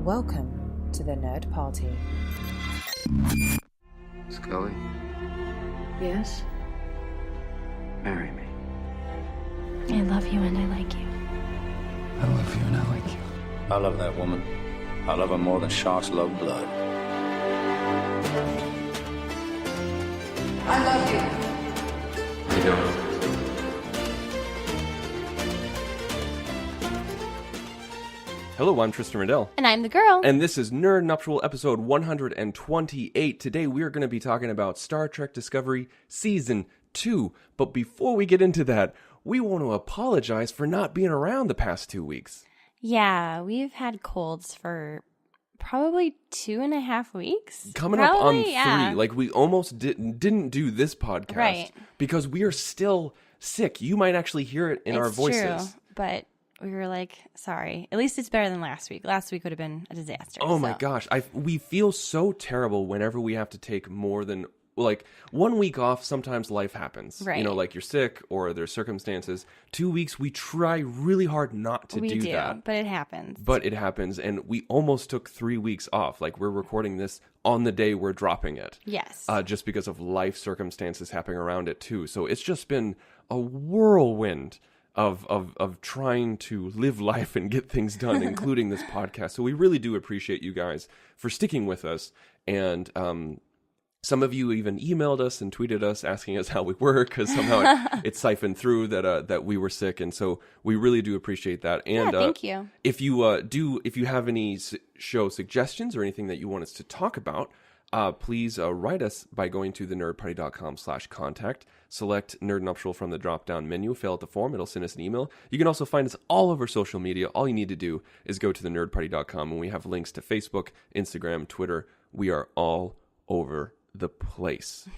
Welcome to the Nerd Party. Scully, Yes? marry me. I love you and I like you. I love you and I like you. I love that woman. I love her more than sharks love blood. I love you. You know, Hello, I'm Tristan Riddell. And I'm the girl. And this is Nerd Nuptial episode 128. Today we are going to be talking about Star Trek Discovery Season 2. But before we get into that, we want to apologize for not being around the past 2 weeks. Yeah, we've had colds for probably 2.5 weeks. Coming up on 3. Yeah. Like, we almost didn't do this podcast. Right. Because we are still sick. You might actually hear it in our voices. True, but we were like, sorry. At least it's better than last week. Last week would have been a disaster. Oh my gosh. We feel so terrible whenever we have to take more than, like, 1 week off. Sometimes life happens. Right. You know, like you're sick or there's circumstances. 2 weeks, we try really hard not to do that. But it happens. But it happens. And we almost took 3 weeks off. Like, we're recording this on the day we're dropping it. Yes. Just because of life circumstances happening around it, too. So it's just been a whirlwind of trying to live life and get things done, including this podcast. So we really do appreciate you guys for sticking with us. And some of you even emailed us and tweeted us asking us how we were, because somehow it siphoned through that we were sick. And so we really do appreciate that. And thank you. If you have any show suggestions or anything that you want us to talk about, please write us by going to thenerdparty.com/contact. Select Nerd Nuptial from the drop-down menu. Fill out the form. It'll send us an email. You can also find us all over social media. All you need to do is go to thenerdparty.com, and we have links to Facebook, Instagram, Twitter. We are all over the place.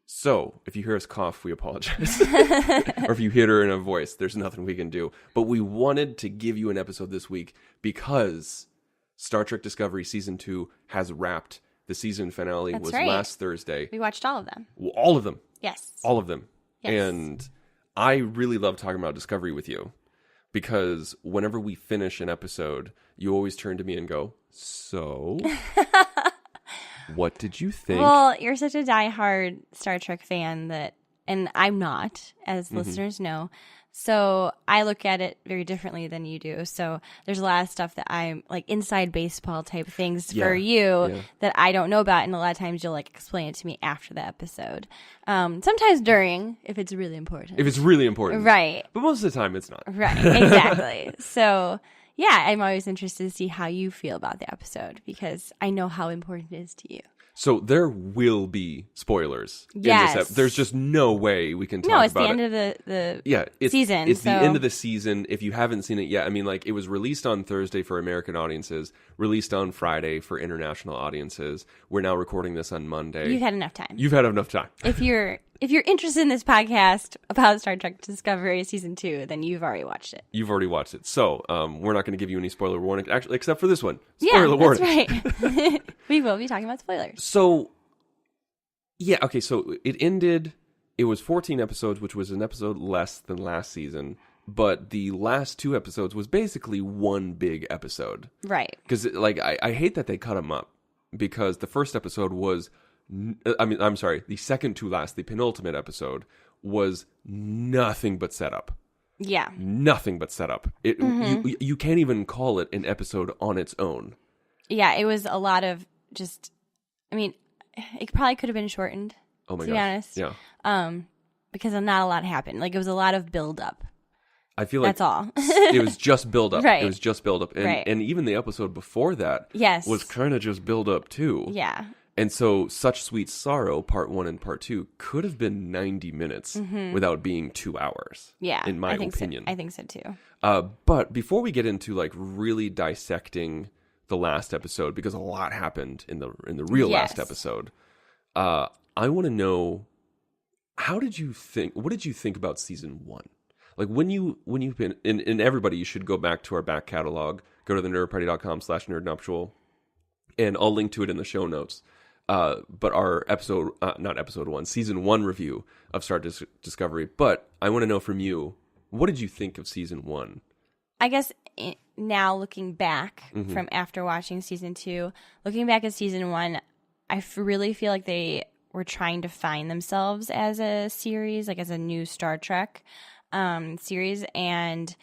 So, if you hear us cough, we apologize. Or if you hit her in a voice, there's nothing we can do. But we wanted to give you an episode this week because Star Trek Discovery Season 2 has wrapped. The season finale was last Thursday. We watched all of them. All of them. Yes. All of them. Yes. And I really love talking about Discovery with you because whenever we finish an episode, you always turn to me and go, so, what did you think? Well, you're such a diehard Star Trek fan and I'm not, as listeners know. So I look at it very differently than you do. So there's a lot of stuff that I'm like inside baseball type things for you that I don't know about. And a lot of times you'll like explain it to me after the episode. Sometimes during, if it's really important. If it's really important. Right. But most of the time it's not. Right. Exactly. So yeah, I'm always interested to see how you feel about the episode because I know how important it is to you. So there will be spoilers. Yes. In this There's just no way we can talk No, it's about the end it. of the it's, season. It's the end of the season. If you haven't seen it yet, I mean, like, it was released on Thursday for American audiences, released on Friday for international audiences. We're now recording this on Monday. You've had enough time. You've had enough time. If you're interested in this podcast about Star Trek Discovery Season 2, then you've already watched it. You've already watched it. So we're not going to give you any spoiler warning, actually, except for this one. Spoiler warning. That's right. We will be talking about spoilers. So, yeah, okay, so it ended, it was 14 episodes, which was an episode less than last season, but the last 2 episodes was basically one big episode. Right. Because, like, I hate that they cut them up, because the first episode was, the second to last, the penultimate episode, was nothing but setup. Yeah. Nothing but setup. You can't even call it an episode on its own. Yeah, it was a lot of just, I mean, it probably could have been shortened, oh my to gosh. be honest. Yeah. Because not a lot happened. Like, it was a lot of build-up. I feel like that's all. It was just build up. Right. It was just build up. And, Right. and even the episode before that was kind of just build up too. Yeah. And so Such Sweet Sorrow, part 1 and part 2, could have been 90 minutes without being 2 hours. Yeah. In my opinion. I think so too. But before we get into like really dissecting the last episode, because a lot happened in the real last episode, I want to know, what did you think about season 1? Like when you've been, and everybody, you should go back to our back catalog, go to thenerdparty.com/nerdnuptial, and I'll link to it in the show notes. But our season 1 review of Star Discovery. But I want to know from you, what did you think of season 1? I guess now looking back from after watching season 2, looking back at season 1, I really feel like they were trying to find themselves as a series, like as a new Star Trek series. And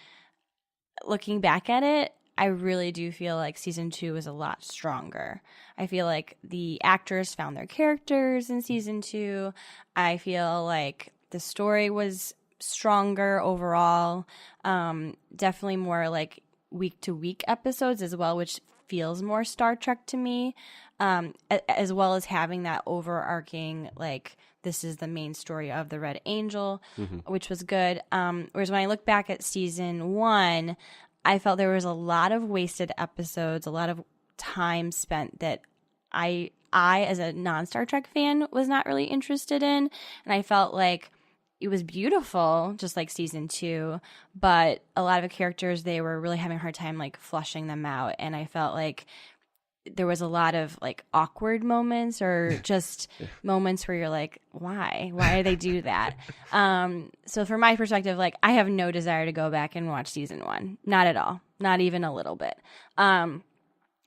looking back at it, I really do feel like season 2 was a lot stronger. I feel like the actors found their characters in season 2. I feel like the story was stronger overall. Definitely more like week to week episodes as well, which feels more Star Trek to me. As well as having that overarching, like, this is the main story of the Red Angel, which was good. Whereas when I look back at season 1, I felt there was a lot of wasted episodes, a lot of time spent that I as a non-Star Trek fan, was not really interested in. And I felt like it was beautiful, just like season 2, but a lot of the characters, they were really having a hard time, like, fleshing them out. And I felt like there was a lot of like awkward moments or just moments where you're like, why do they do that? So from my perspective, like, I have no desire to go back and watch season 1. Not at all. Not even a little bit.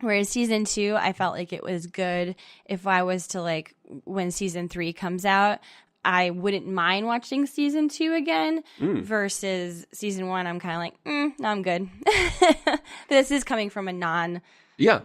Whereas season 2, I felt like it was good. If I was to, like, when season 3 comes out, I wouldn't mind watching season 2 again versus season 1. I'm kind of like, no, I'm good. This is coming from a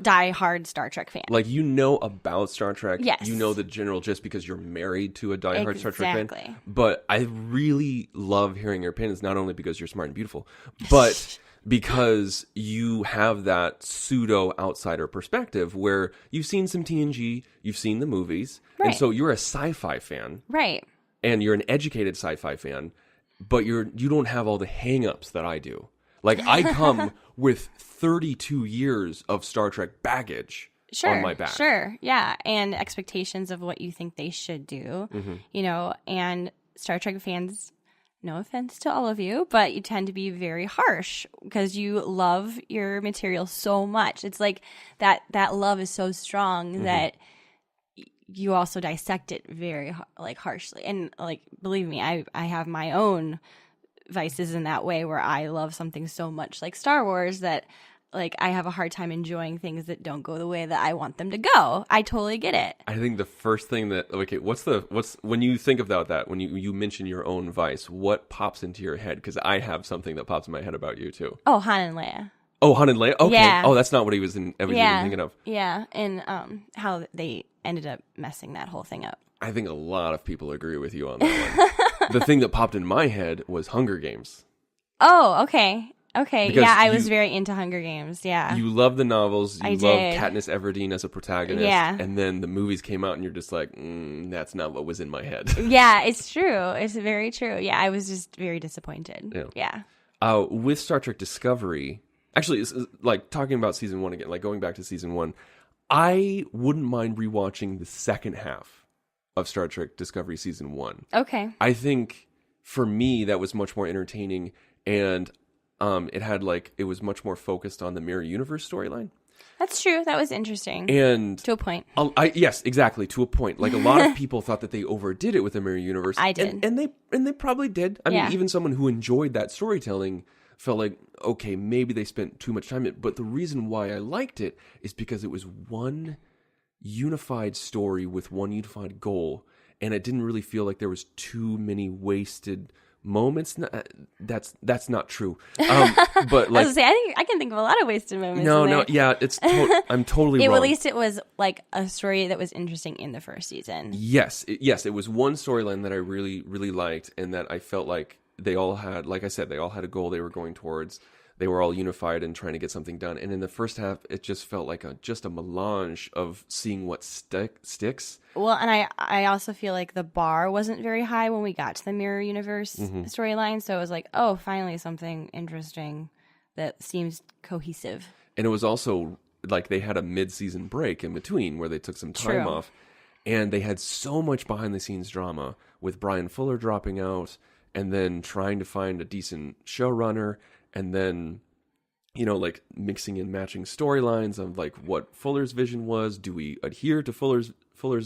die-hard Star Trek fan. Like, you know about Star Trek. Yes. You know the general just because you're married to a die-hard Star Trek Exactly. fan. But I really love hearing your opinions, not only because you're smart and beautiful, but because you have that pseudo-outsider perspective where you've seen some TNG, you've seen the movies, and Right. so you're a sci-fi fan. Right. And you're an educated sci-fi fan, but you don't have all the hang-ups that I do. Like, I come with 32 years of Star Trek baggage on my back. Sure, yeah, and expectations of what you think they should do, you know, and Star Trek fans, no offense to all of you, but you tend to be very harsh because you love your material so much. It's like that love is so strong that you also dissect it very, like, harshly. And, like, believe me, I have my own vices in that way where I love something so much like Star Wars that, like, I have a hard time enjoying things that don't go the way that I want them to go. I totally get it. I think the first thing that, okay, what's when you think about that, when you mention your own vice, what pops into your head? Because I have something that pops in my head about you too. Oh, Han and Leia. Oh, Han and Leia? Okay. Yeah. Oh, that's not what I was even thinking of. Yeah, and how they ended up messing that whole thing up. I think a lot of people agree with you on that one. The thing that popped in my head was Hunger Games. Oh, okay. Okay, Because yeah, I was very into Hunger Games, yeah. You love the novels, you I love did. Katniss Everdeen as a protagonist, Yeah. and then the movies came out and you're just like, that's not what was in my head. Yeah, it's true. It's very true. Yeah, I was just very disappointed. Yeah. With Star Trek Discovery, actually, it's like talking about season 1 again, like going back to season 1, I wouldn't mind rewatching the second half of Star Trek Discovery season 1. Okay. I think for me that was much more entertaining, and it was much more focused on the Mirror Universe storyline. That's true. That was interesting. And to a point. Yes, exactly, to a point. Like, a lot of people thought that they overdid it with the Mirror Universe. I did. And they probably did. I mean, even someone who enjoyed that storytelling felt like, okay, maybe they spent too much time in it. But the reason why I liked it is because it was one unified story with one unified goal. And it didn't really feel like there was too many wasted moments. That's not true. But I like, was gonna say, I can think of a lot of wasted moments. no, yeah, I'm totally wrong. At least it was like a story that was interesting in the first season. Yes, it was one storyline that I really, really liked, and that I felt like they all had, like I said, they all had a goal they were going towards. They were all unified and trying to get something done. And in the first half, it just felt like just a melange of seeing what sticks. Well, and I also feel like the bar wasn't very high when we got to the Mirror Universe storyline. So it was like, oh, finally something interesting that seems cohesive. And it was also like they had a mid-season break in between where they took some time off. And they had so much behind-the-scenes drama with Brian Fuller dropping out and then trying to find a decent showrunner. And then, like, mixing and matching storylines of, like, what Fuller's vision was. Do we adhere to Fuller's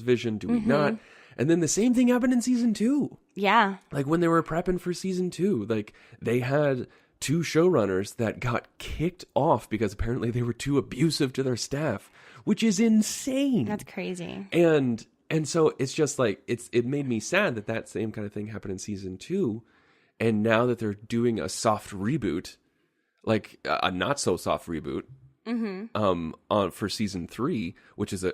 vision? Do we not? And then the same thing happened in season 2. Yeah. Like, when they were prepping for season 2, like, they had 2 showrunners that got kicked off because apparently they were too abusive to their staff, which is insane. That's crazy. And so it's just like, it made me sad that same kind of thing happened in season 2. And now that they're doing a soft reboot, like a not so soft reboot, for season 3, which is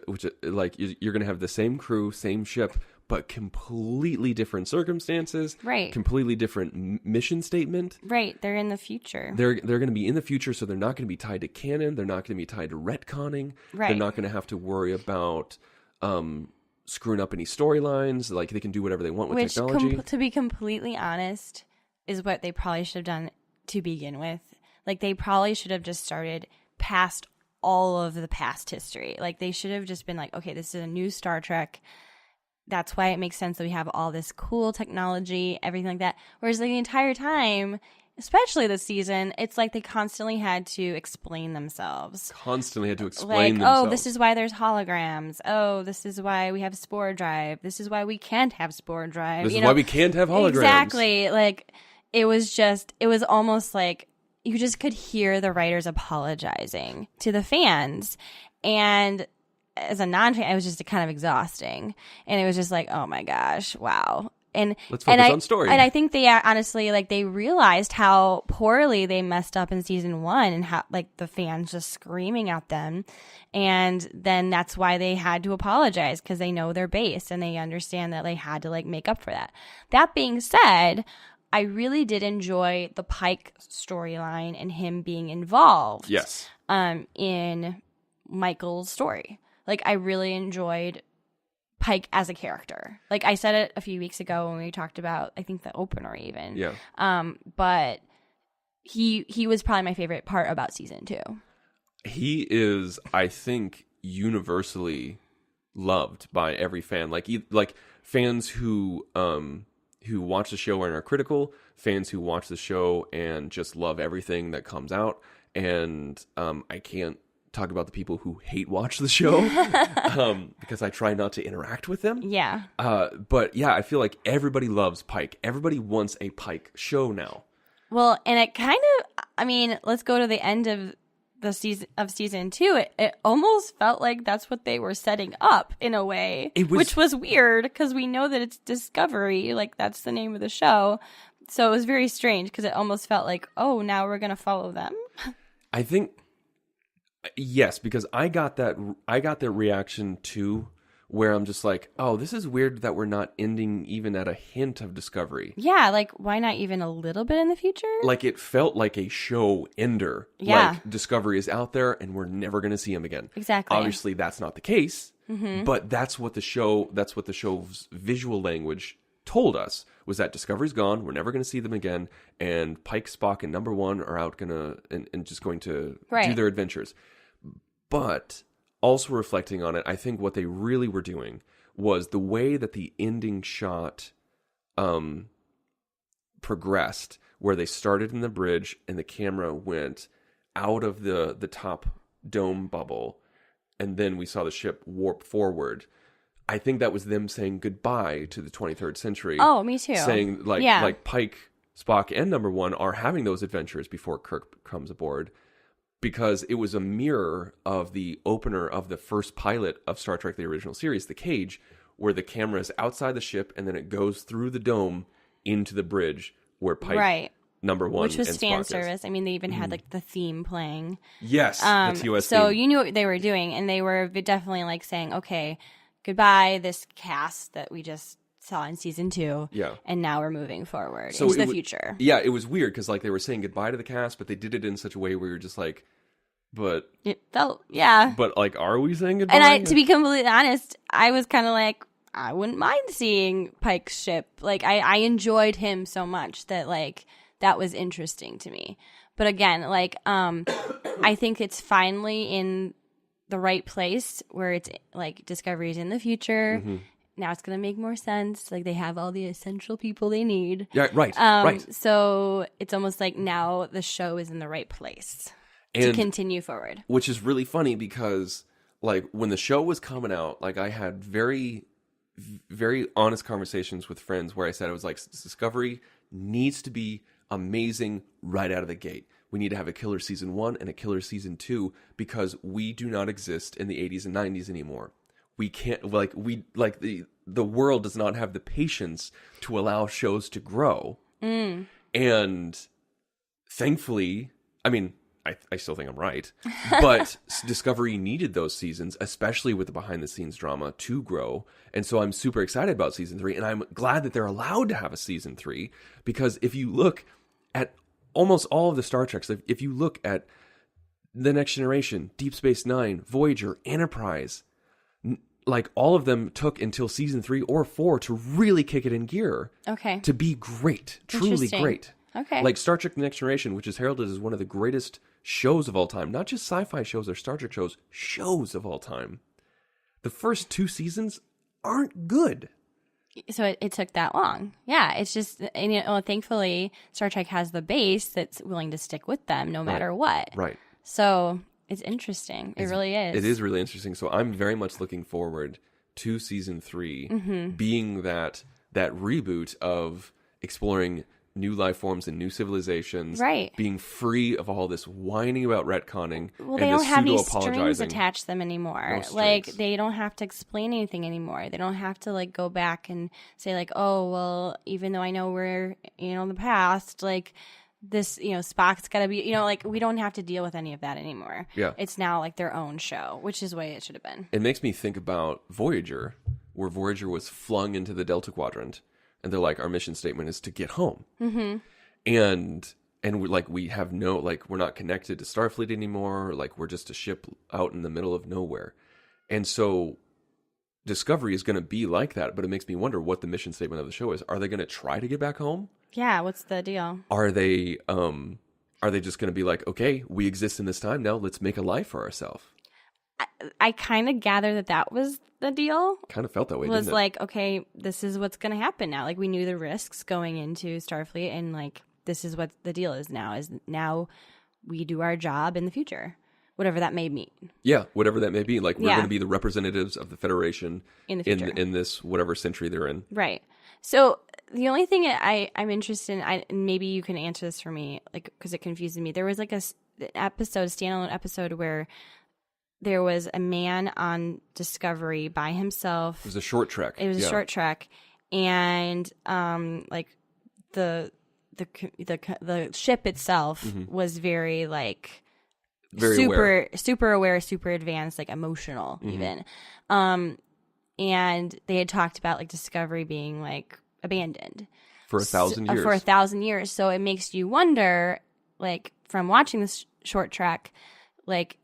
like you're going to have the same crew, same ship, but completely different circumstances, right? Completely different mission statement, right? They're in the future. They're going to be in the future, so they're not going to be tied to canon. They're not going to be tied to retconning. Right. They're not going to have to worry about screwing up any storylines. Like they can do whatever they want with technology. To be completely honest, is what they probably should have done to begin with. Like they probably should have just started past all of the past history. Like they should have just been like, okay, this is a new Star Trek. That's why it makes sense that we have all this cool technology, everything like that. Whereas like the entire time, especially this season, it's like they constantly had to explain themselves. Themselves. Oh, this is why there's holograms. Oh, this is why we have spore drive. This is why we can't have spore drive. This is why we can't have holograms. Exactly. Like it was almost like you just could hear the writers apologizing to the fans. And as a non-fan, it was just kind of exhausting. And it was just like, oh my gosh, wow. And let's focus on story. And I think they honestly, like, they realized how poorly they messed up in season 1 and how, like, the fans just screaming at them. And then that's why they had to apologize, because they know their base and they understand that they had to, like, make up for that. That being said, I really did enjoy the Pike storyline and him being involved. Yes. In Michael's story. Like, I really enjoyed Pike as a character. Like, I said it a few weeks ago when we talked about, I think, the opener even. Yeah. But he was probably my favorite part about season 2. He is, I think, universally loved by every fan. Like fans who watch the show and are critical, fans who watch the show and just love everything that comes out. And I can't talk about the people who hate watch the show because I try not to interact with them. Yeah. But yeah, I feel like everybody loves Pike. Everybody wants a Pike show now. Well, and it kind of, I mean, let's go to the end of the season 2. It almost felt like that's what they were setting up in a way, which was weird because we know that it's Discovery, like that's the name of the show. So it was very strange because it almost felt like, oh, now we're going to follow them. I think yes, because I got that reaction too, where I'm just like, oh, this is weird that we're not ending even at a hint of Discovery. Yeah, like why not even a little bit in the future? Like it felt like a show ender. Yeah. Like Discovery is out there and we're never going to see him again. Exactly. Obviously that's not the case, but that's what the show's visual language told us, was that Discovery's gone, we're never going to see them again, and Pike, Spock, and Number One are out and just going to do their adventures. But also reflecting on it, I think what they really were doing was the way that the ending shot progressed, where they started in the bridge and the camera went out of the top dome bubble, and then we saw the ship warp forward. I think that was them saying goodbye to the 23rd century. Oh, me too. Saying like Pike, Spock, and Number One are having those adventures before Kirk comes aboard, because it was a mirror of the opener of the first pilot of Star Trek: The Original Series, The Cage, where the camera is outside the ship and then it goes through the dome into the bridge where Pike, Number One, which was and fan Spock service. is. I mean, they even had like the theme playing. Yes, the TOS so theme. you knew what they were doing, and they were definitely like saying, okay, goodbye, this cast that we just saw in season 2. Yeah. And now we're moving forward into the future. Yeah, it was weird because like they were saying goodbye to the cast, but they did it in such a way where you're just like, but it felt, yeah. But like, are we saying goodbye? And to be completely honest, I was kind of like, I wouldn't mind seeing Pike's ship. Like I enjoyed him so much that like that was interesting to me. But again, like I think it's finally in the right place where it's like Discovery's in the future. Now it's going to make more sense. Like they have all the essential people they need. Yeah, right. Right. So it's almost like now the show is in the right place to continue forward. Which is really funny because like when the show was coming out, like I had very, very honest conversations with friends where I said, I was like, Discovery needs to be amazing right out of the gate. We need to have a killer season 1 and a killer season 2 because we do not exist in the 80s and 90s anymore. We can't the world does not have the patience to allow shows to grow. And thankfully, I mean, I still think I'm right, but Discovery needed those seasons, especially with the behind the scenes drama, to grow. And so I'm super excited about season 3, and I'm glad that they're allowed to have a season 3, because if you look at almost all of the Star Treks, if you look at The Next Generation, Deep Space Nine, Voyager, Enterprise, like all of them took until season 3 or 4 to really kick it in gear. Okay. To be great, truly Interesting. great. Okay. Like Star Trek The Next Generation, which is heralded as one of the greatest shows of all time, not just sci-fi shows or Star Trek shows of all time. The first 2 seasons aren't good. So it took that long. Yeah, it's just, and thankfully Star Trek has the base that's willing to stick with them no matter what. Right. So it's interesting. It really is. It is really interesting. So I'm very much looking forward to season 3 being that reboot of exploring new life forms and new civilizations, right? Being free of all this whining about retconning. Well, and they don't this have any pseudo-apologizing. strings attached to them anymore. No Like strings. they don't have to explain anything anymore. They don't have to like go back and say like, oh, well, even though I know we're in the past, like this, Spock's got to be, like we don't have to deal with any of that anymore. Yeah. It's now like their own show, which is the way it should have been. It makes me think about Voyager, where Voyager was flung into the Delta Quadrant, and they're like, our mission statement is to get home. Mm-hmm. And we have we're not connected to Starfleet anymore. Like we're just a ship out in the middle of nowhere. And so Discovery is going to be like that, but it makes me wonder what the mission statement of the show is. Are they going to try to get back home? Yeah. What's the deal? Are they just going to be like, okay, we exist in this time now, let's make a life for ourselves? I kind of gather that was the deal. Kind of felt that way, Was didn't it? like, okay, this is what's going to happen now. Like we knew the risks going into Starfleet, and like this is what the deal is now we do our job in the future, whatever that may mean. Yeah, whatever that may be. Like we're Yeah. going to be the representatives of the Federation In the future. in this whatever century they're in. Right. So the only thing I'm interested in, and maybe you can answer this for me, like because it confuses me. There was like standalone episode where there was a man on Discovery by himself. It was a short trek. It was a short trek, and like the ship itself was very like Very super aware, super advanced, like emotional even. And they had talked about like Discovery being like abandoned for 1,000 years. For 1,000 years. So it makes you wonder, like from watching this short trek, like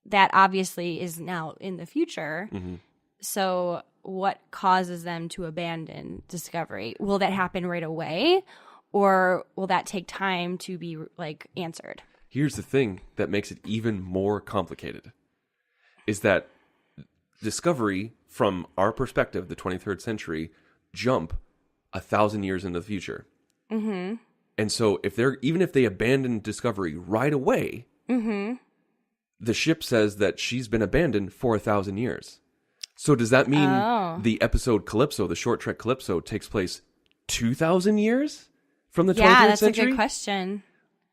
that obviously is now in the future. So what causes them to abandon Discovery? Will that happen right away, or will that take time to be like answered? Here's the thing that makes it even more complicated, is that Discovery, from our perspective, the 23rd century, jump 1,000 years into the future. Mm-hmm. And so even if they abandon Discovery right away, the ship says that she's been abandoned for 1,000 years. So does that mean the episode Calypso, the short trek Calypso, takes place 2,000 years from the 23rd Yeah, that's century? a good question.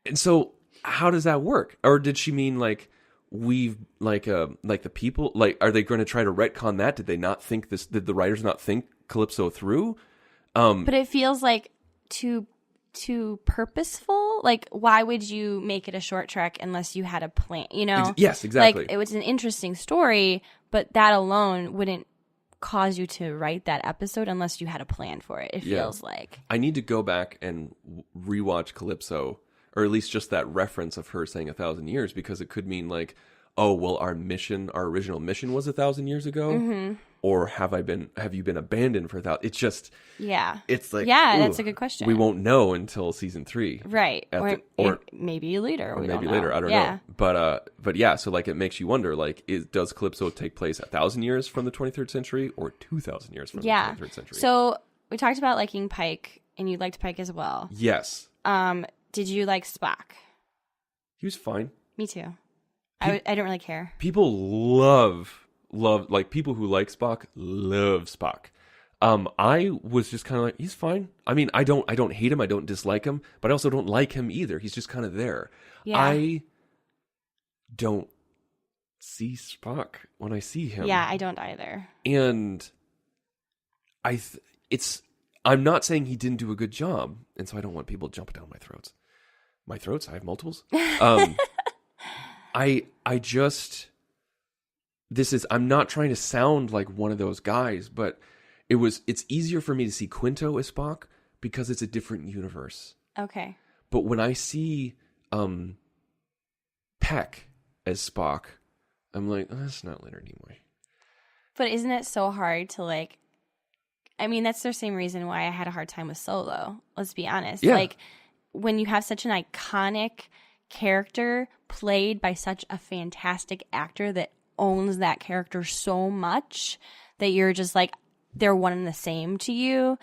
And so how does that work? Or did she mean like we've like the people, like are they going to try to retcon that? Did they not think this? Did the writers not think Calypso through? But it feels like too purposeful. Like, why would you make it a short trek unless you had a plan? Yes, exactly. Like, it was an interesting story, but that alone wouldn't cause you to write that episode unless you had a plan for it. It feels like I need to go back and rewatch Calypso, or at least just that reference of her saying 1,000 years, because it could mean like, oh, well, our original mission was 1,000 years ago, or have you been abandoned for 1,000? It's just, it's like, that's a good question. We won't know until season 3, right? or maybe later, or we maybe don't later. know. I don't know, but yeah. So like, it makes you wonder, like, does Calypso take place 1,000 years from the 23rd century or 2,000 years from the 23rd century? So we talked about liking Pike, and you liked Pike as well. Yes. Did you like Spock? He was fine. Me too. I didn't really care. People love, like people who like Spock love Spock. I was just kind of like, he's fine. I mean, I don't hate him. I don't dislike him, but I also don't like him either. He's just kind of there. Yeah. I don't see Spock when I see him. Yeah, I don't either. And I'm not saying he didn't do a good job, and so I don't want people jumping down my throats. My throats? I have multiples. I'm not trying to sound like one of those guys, but it's easier for me to see Quinto as Spock because it's a different universe. Okay. But when I see Peck as Spock, I'm like, oh, that's not Leonard Nimoy. But isn't it so hard to like? I mean, that's the same reason why I had a hard time with Solo. Let's be honest. Yeah. Like when you have such an iconic character played by such a fantastic actor that owns that character so much that you're just like they're one and the same to you.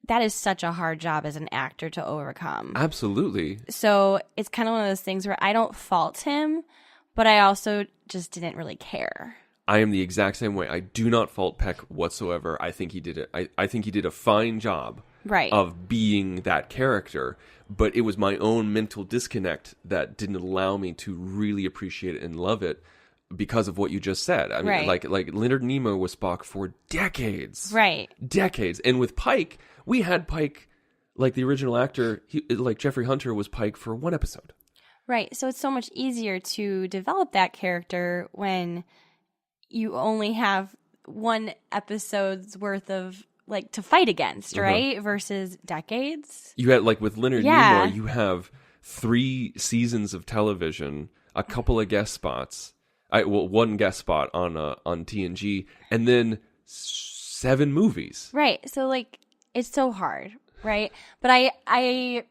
That is such a hard job as an actor to overcome. Absolutely. So it's kind of one of those things where I don't fault him, but I also just didn't really care. I am the exact same way. I do not fault Peck whatsoever. I think he did it. I think he did a fine job of being that character, but it was my own mental disconnect that didn't allow me to really appreciate it and love it because of what you just said. I mean, like Leonard Nimoy was Spock for decades. Right. Decades. And with Pike, we had Pike, like the original actor, like Jeffrey Hunter was Pike for one episode. Right. So it's so much easier to develop that character when you only have one episode's worth of like to fight against, right? Versus decades. You had like with Leonard Nimoy, you have 3 seasons of television, a couple of guest spots, one guest spot on TNG, and then 7 movies. Right. So like it's so hard, right? But I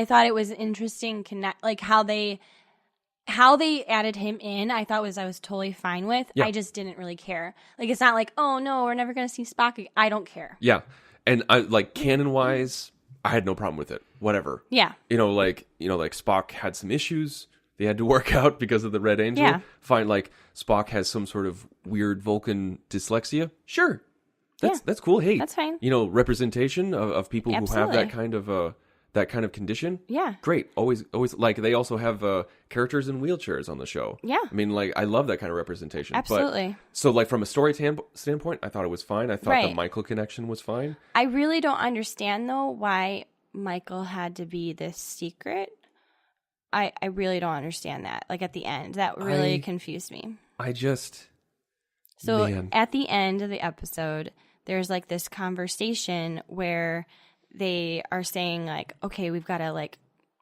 thought it was interesting like how they added him in. I was totally fine with. Yeah. I just didn't really care. Like it's not like, oh no, we're never going to see Spock again. I don't care. Yeah. And I like canon wise, I had no problem with it. Whatever. Yeah. Like Spock had some issues they had to work out because of the Red Angel. Yeah. Fine. Like Spock has some sort of weird Vulcan dyslexia. Sure. That's cool. Hey, that's fine. Representation of people Absolutely. who have that kind of condition. Yeah. Great. Always like they also have characters in wheelchairs on the show. Yeah. I mean, like I love that kind of representation. Absolutely. But, so like from a story standpoint, I thought it was fine. I thought the Michael connection was fine. I really don't understand though why Michael had to be this secret. I really don't understand that. Like at the end, that really confused me. So at the end of the episode, there's like this conversation where they are saying like, okay, we've got to like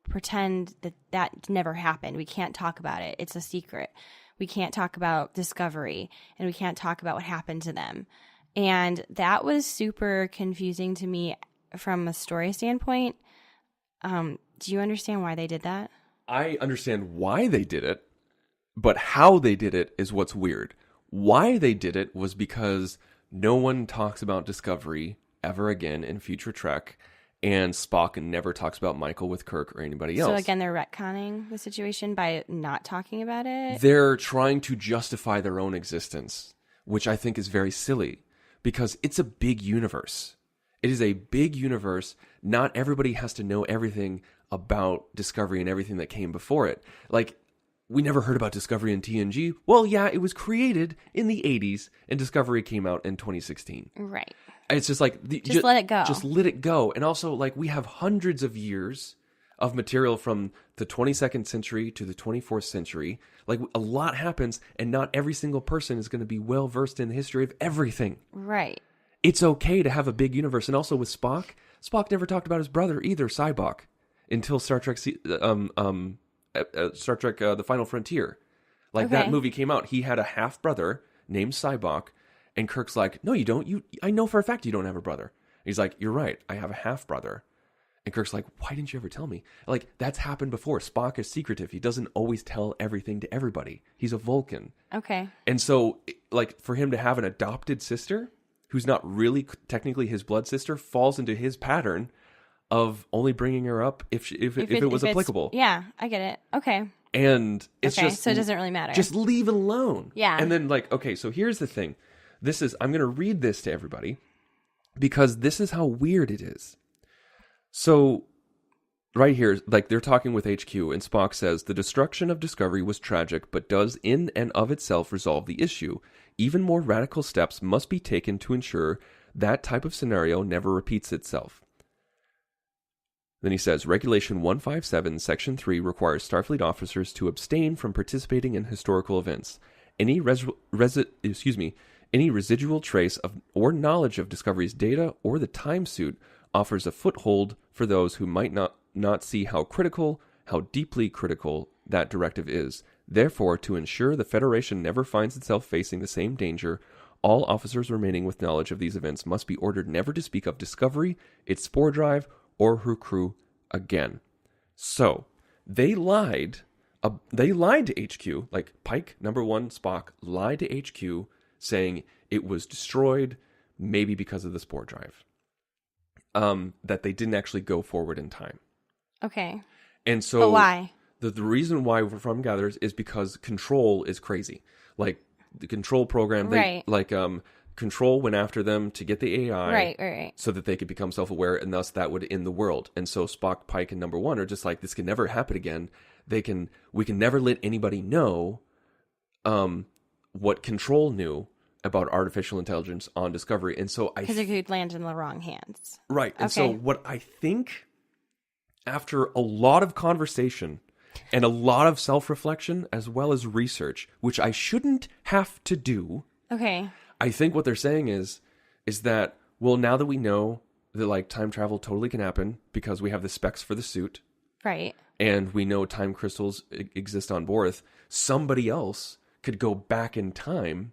pretend that never happened. We can't talk about it. It's a secret. We can't talk about Discovery and we can't talk about what happened to them. And that was super confusing to me from a story standpoint. Do you understand why they did that? I understand why they did it, but how they did it is what's weird. Why they did it was because no one talks about Discovery ever again in future Trek, and Spock never talks about Michael with Kirk or anybody else. So again, they're retconning the situation by not talking about it? They're trying to justify their own existence, which I think is very silly, because it's a big universe. It is a big universe. Not everybody has to know everything about Discovery and everything that came before it. Like, we never heard about Discovery in TNG. Well, yeah, it was created in the 80s, and Discovery came out in 2016. Right. It's just like... Just let it go. Just let it go. And also, like, we have hundreds of years of material from the 22nd century to the 24th century. Like, a lot happens, and not every single person is going to be well-versed in the history of everything. Right. It's okay to have a big universe. And also with Spock never talked about his brother either, Sybok, until Star Trek... Star Trek The Final Frontier. Like, that movie came out. He had a half-brother named Sybok, and Kirk's like, no, you don't. I know for a fact you don't have a brother. And he's like, you're right. I have a half-brother. And Kirk's like, why didn't you ever tell me? Like, that's happened before. Spock is secretive. He doesn't always tell everything to everybody. He's a Vulcan. Okay. And so, like, for him to have an adopted sister, who's not really technically his blood sister, falls into his pattern of only bringing her up if it was applicable. Yeah, I get it. Okay. And it's just... so it doesn't really matter. Just leave it alone. Yeah. And then, like, okay, so here's the thing. I'm going to read this to everybody, because this is how weird it is. So right here, like they're talking with HQ, and Spock says, the destruction of Discovery was tragic, but does in and of itself resolve the issue. Even more radical steps must be taken to ensure that type of scenario never repeats itself. Then he says, Regulation 157, Section 3 requires Starfleet officers to abstain from participating in historical events. Any residual trace of or knowledge of Discovery's data or the time suit offers a foothold for those who might not see how deeply critical that directive is. Therefore, to ensure the Federation never finds itself facing the same danger, all officers remaining with knowledge of these events must be ordered never to speak of Discovery, its spore drive, or her crew again. So, they lied to HQ, like Pike, number 1, Spock, lied to HQ, saying it was destroyed, maybe because of the spore drive. That they didn't actually go forward in time. Okay. And so... But why? The reason why we're from Gathers is because Control is crazy. Like, the Control program, Control went after them to get the AI, right, so that they could become self-aware, and thus that would end the world. And so Spock, Pike, and number 1 are just like, this can never happen again. We can never let anybody know what Control knew about artificial intelligence on Discovery. And so because it could land in the wrong hands. Right. And okay. So what I think, after a lot of conversation and a lot of self-reflection as well as research, which I shouldn't have to do. Okay. I think what they're saying is that, well, now that we know that like time travel totally can happen because we have the specs for the suit. Right. And we know time crystals exist on Borth, somebody else could go back in time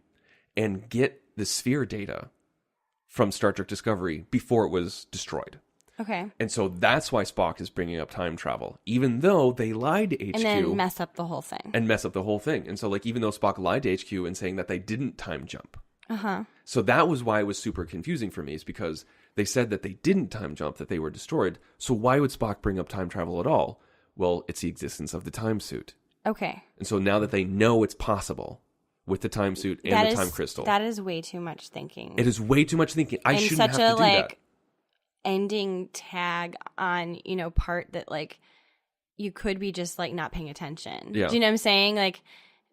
and get the sphere data from Star Trek Discovery before it was destroyed. Okay. And so that's why Spock is bringing up time travel, even though they lied to HQ. And then mess up the whole thing. And so, like, even though Spock lied to HQ and saying that they didn't time jump. Uh-huh. So that was why it was super confusing for me, is because they said that they didn't time jump, that they were destroyed. So why would Spock bring up time travel at all? Well, it's the existence of the time suit. Okay. And so now that they know it's possible with the time suit and the time crystal. That is way too much thinking. It is way too much thinking. I shouldn't have to do that. And such a, ending tag on, part that, you could be just, not paying attention. Yeah. Do you know what I'm saying?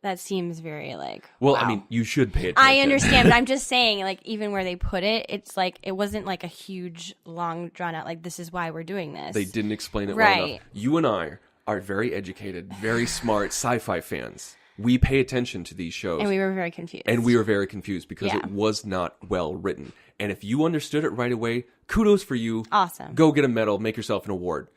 That seems very, Well, wow. I mean, you should pay attention. I understand, but I'm just saying, even where they put it, it's it wasn't, a huge, long, drawn-out, this is why we're doing this. They didn't explain it well enough. You and I are very educated, very smart sci-fi fans. We pay attention to these shows. And we were very confused. Because it was not well written. And if you understood it right away, kudos for you. Awesome. Go get a medal, make yourself an award.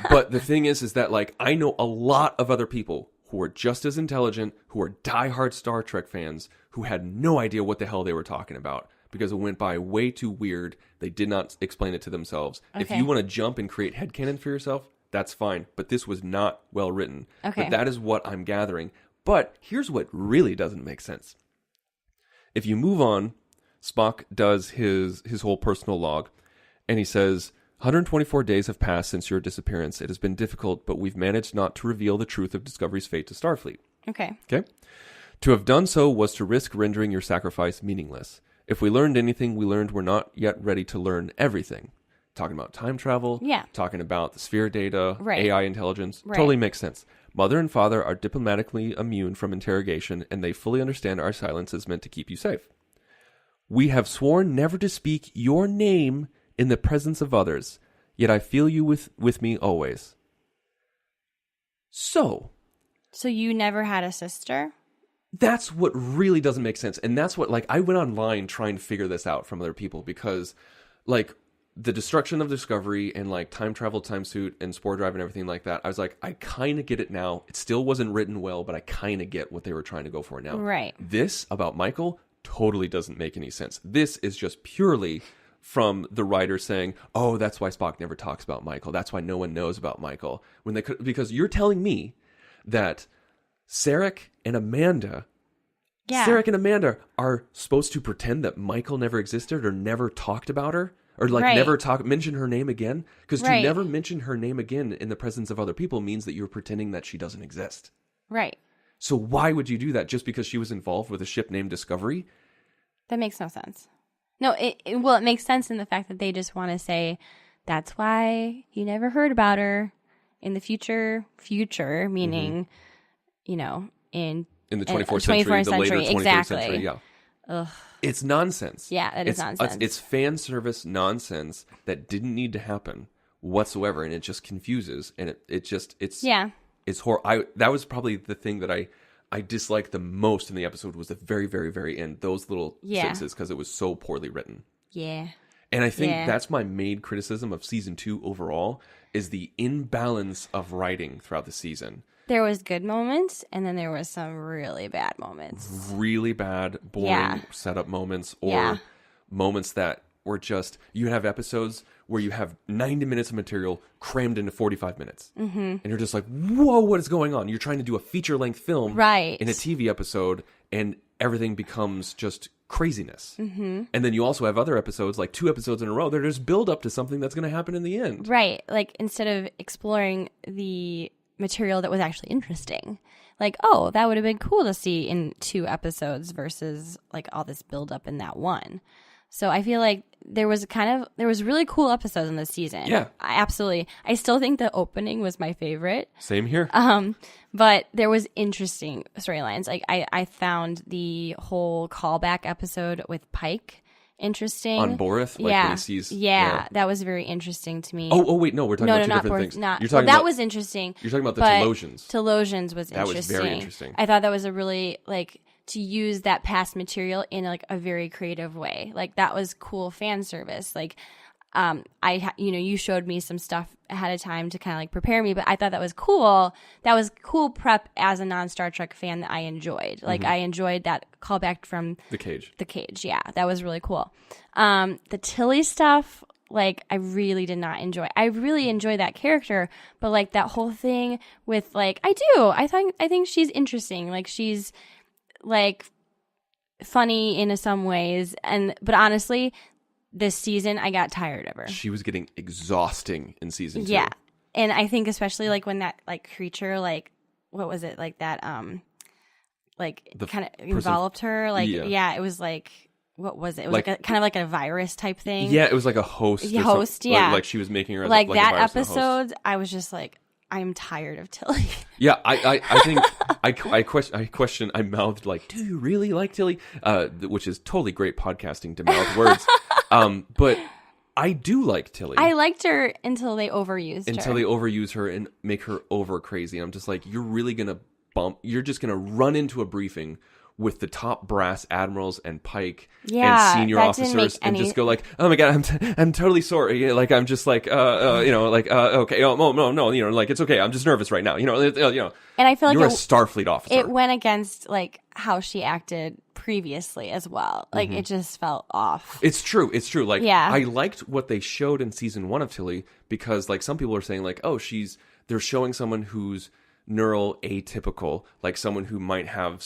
But the thing is that, I know a lot of other people who are just as intelligent, who are diehard Star Trek fans, who had no idea what the hell they were talking about because it went by way too weird. They did not explain it to themselves. Okay. If you want to jump and create headcanon for yourself, that's fine. But this was not well written. Okay. But that is what I'm gathering. But here's what really doesn't make sense. If you move on, Spock does his whole personal log, and he says, 124 days have passed since your disappearance. It has been difficult, but we've managed not to reveal the truth of Discovery's fate to Starfleet. Okay. To have done so was to risk rendering your sacrifice meaningless. If we learned anything, we learned we're not yet ready to learn everything. Talking about time travel. Yeah. Talking about the sphere data. Right. AI intelligence. Right. Totally makes sense. Mother and father are diplomatically immune from interrogation, and they fully understand our silence is meant to keep you safe. We have sworn never to speak your name in the presence of others, yet I feel you with me always. So you never had a sister? That's what really doesn't make sense. And that's what, I went online trying to figure this out from other people because, the destruction of Discovery and, time travel, time suit, and spore drive and everything like that, I was like, I kind of get it now. It still wasn't written well, but I kind of get what they were trying to go for now. Right. This about Michael totally doesn't make any sense. This is just purely from the writer saying, oh, that's why Spock never talks about Michael. That's why no one knows about Michael. Because you're telling me that Sarek and Amanda are supposed to pretend that Michael never existed or never talked about her or never mention her name again. Because to never mention her name again in the presence of other people means that you're pretending that she doesn't exist. Right. So why would you do that just because she was involved with a ship named Discovery? That makes no sense. No, it makes sense in the fact that they just want to say that's why you never heard about her in the future, meaning, in In the 24th century, the later 23rd exactly. century, yeah. Ugh. It's nonsense. Yeah, that is nonsense. It's fan service nonsense that didn't need to happen whatsoever, and it just confuses, and it's horrible. That was probably the thing that I disliked the most in the episode was the very, very, very end. Those little sentences, because it was so poorly written. Yeah. And I think that's my main criticism of season 2 overall is the imbalance of writing throughout the season. There was good moments, and then there was some really bad moments. Really bad, boring setup moments, or moments that were just, you have episodes where you have 90 minutes of material crammed into 45 minutes. Mm-hmm. And you're just like, whoa, what is going on? You're trying to do a feature-length film in a TV episode, and everything becomes just craziness. Mm-hmm. And then you also have other episodes, like 2 episodes in a row, that just build up to something that's going to happen in the end. Right. Like, instead of exploring the material that was actually interesting, like, oh, that would have been cool to see in 2 episodes versus like all this build up in that one. So I feel like there was really cool episodes in this season. Yeah, I still think the opening was my favorite. Same here. But there was interesting storylines. Like I found the whole callback episode with Pike interesting. On Borith, like when he sees, that was very interesting to me. Oh wait, no, we're talking about 2 different things. You're talking that was interesting. You're talking about the Telosians. Telosians was interesting. That was very interesting. I thought that was a really to use that past material in like a very creative way. Like that was cool fan service. Like you showed me some stuff ahead of time to kind of like prepare me, but I thought that was cool. That was cool prep as a non-Star Trek fan that I enjoyed. Like I enjoyed that callback from The Cage. Yeah, that was really cool. The Tilly stuff, like I really did not enjoy. I really enjoy that character, but like that whole thing with like I think she's interesting. Like she's like funny in some ways, but honestly, this season I got tired of her. She was getting exhausting in season 2. Yeah, and I think especially like when that like creature, like what was it, like that like kind of enveloped her. Like it was like, what was it? It was like kind of like a virus type thing. Yeah, it was like a host. Yeah, like she was making her like that a episode. I was just like, I'm tired of Tilly. Yeah, I think I question. I mouthed like, "Do you really like Tilly?" Which is totally great podcasting to mouth words. But I do like Tilly. I liked her until they overused her. Until they overuse her and make her over crazy. I'm just like, you're really gonna You're just gonna run into a briefing with the top brass admirals and Pike and senior officers and just go like, oh my God, I'm totally sorry. Like, I'm just like, okay. Oh, no, like, it's okay. I'm just nervous right now. And I feel like you're a Starfleet officer. It went against like how she acted previously as well. Like it just felt off. It's true. Like, I liked what they showed in season 1 of Tilly because like some people are saying like, oh, they're showing someone who's neural atypical, like someone who might have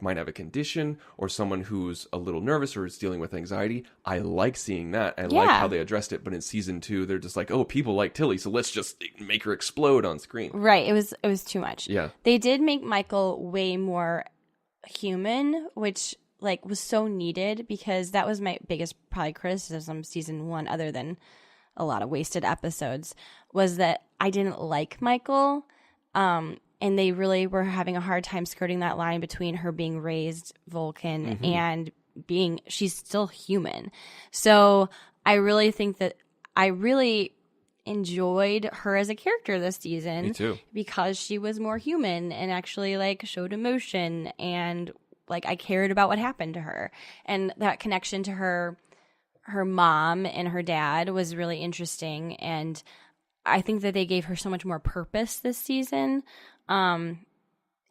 might have a condition or someone who's a little nervous or is dealing with anxiety. I like seeing that. I like how they addressed it. But in season 2, they're just like, oh, people like Tilly, so let's just make her explode on screen. Right. It was too much. Yeah. They did make Michael way more human, which like was so needed because that was my biggest probably criticism season 1, other than a lot of wasted episodes, was that I didn't like Michael. And they really were having a hard time skirting that line between her being raised Vulcan and she's still human. So I really think that I really enjoyed her as a character this season. Me too. Because she was more human and actually like showed emotion and like I cared about what happened to her. And that connection to her mom and her dad was really interesting, and I think that they gave her so much more purpose this season. And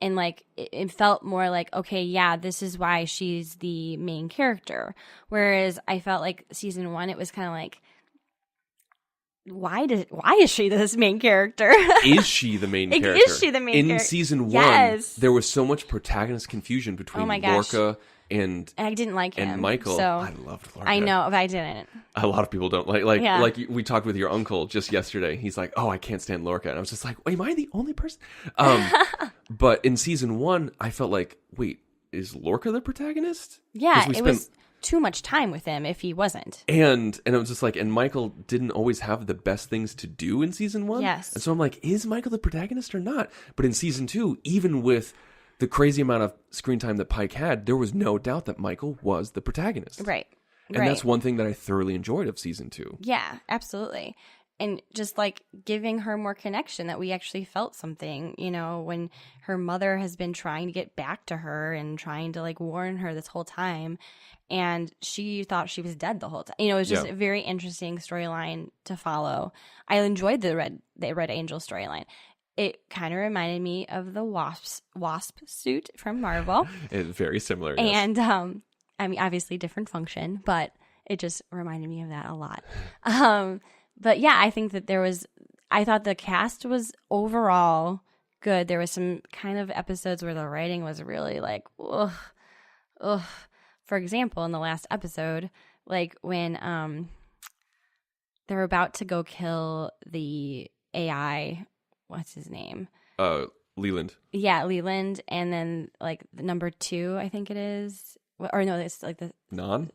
like, it felt more like, okay, yeah, this is why she's the main character. Whereas I felt like season 1, it was kind of like, why is she this main character? Is she the main character? Is she the main character? In season 1, there was so much protagonist confusion between Lorca and I didn't like him. And Michael. So I loved Lorca. I know, but I didn't. A lot of people don't like we talked with your uncle just yesterday. He's like, oh, I can't stand Lorca. And I was just like, wait, am I the only person? But in season 1, I felt like, wait, is Lorca the protagonist? Yeah, too much time with him if he wasn't. And it was just like, and Michael didn't always have the best things to do in season 1. Yes. And so I'm like, is Michael the protagonist or not? But in season 2, even with the crazy amount of screen time that Pike had, there was no doubt that Michael was the protagonist. Right. And that's one thing that I thoroughly enjoyed of season 2. Yeah, absolutely. And just like giving her more connection, that we actually felt something, you know, when her mother has been trying to get back to her and trying to like warn her this whole time. And she thought she was dead the whole time. You know, it was just a very interesting storyline to follow. I enjoyed the Red Angel storyline. It kind of reminded me of the Wasp suit from Marvel. It's very similar. Yes. And I mean, obviously different function, but it just reminded me of that a lot. But yeah, I think that I thought the cast was overall good. There was some kind of episodes where the writing was really like, ugh. For example, in the last episode, like when they're about to go kill the AI, what's his name? Leland. Yeah, Leland. And then like the number 2, I think it is. Or no, it's like the... Non?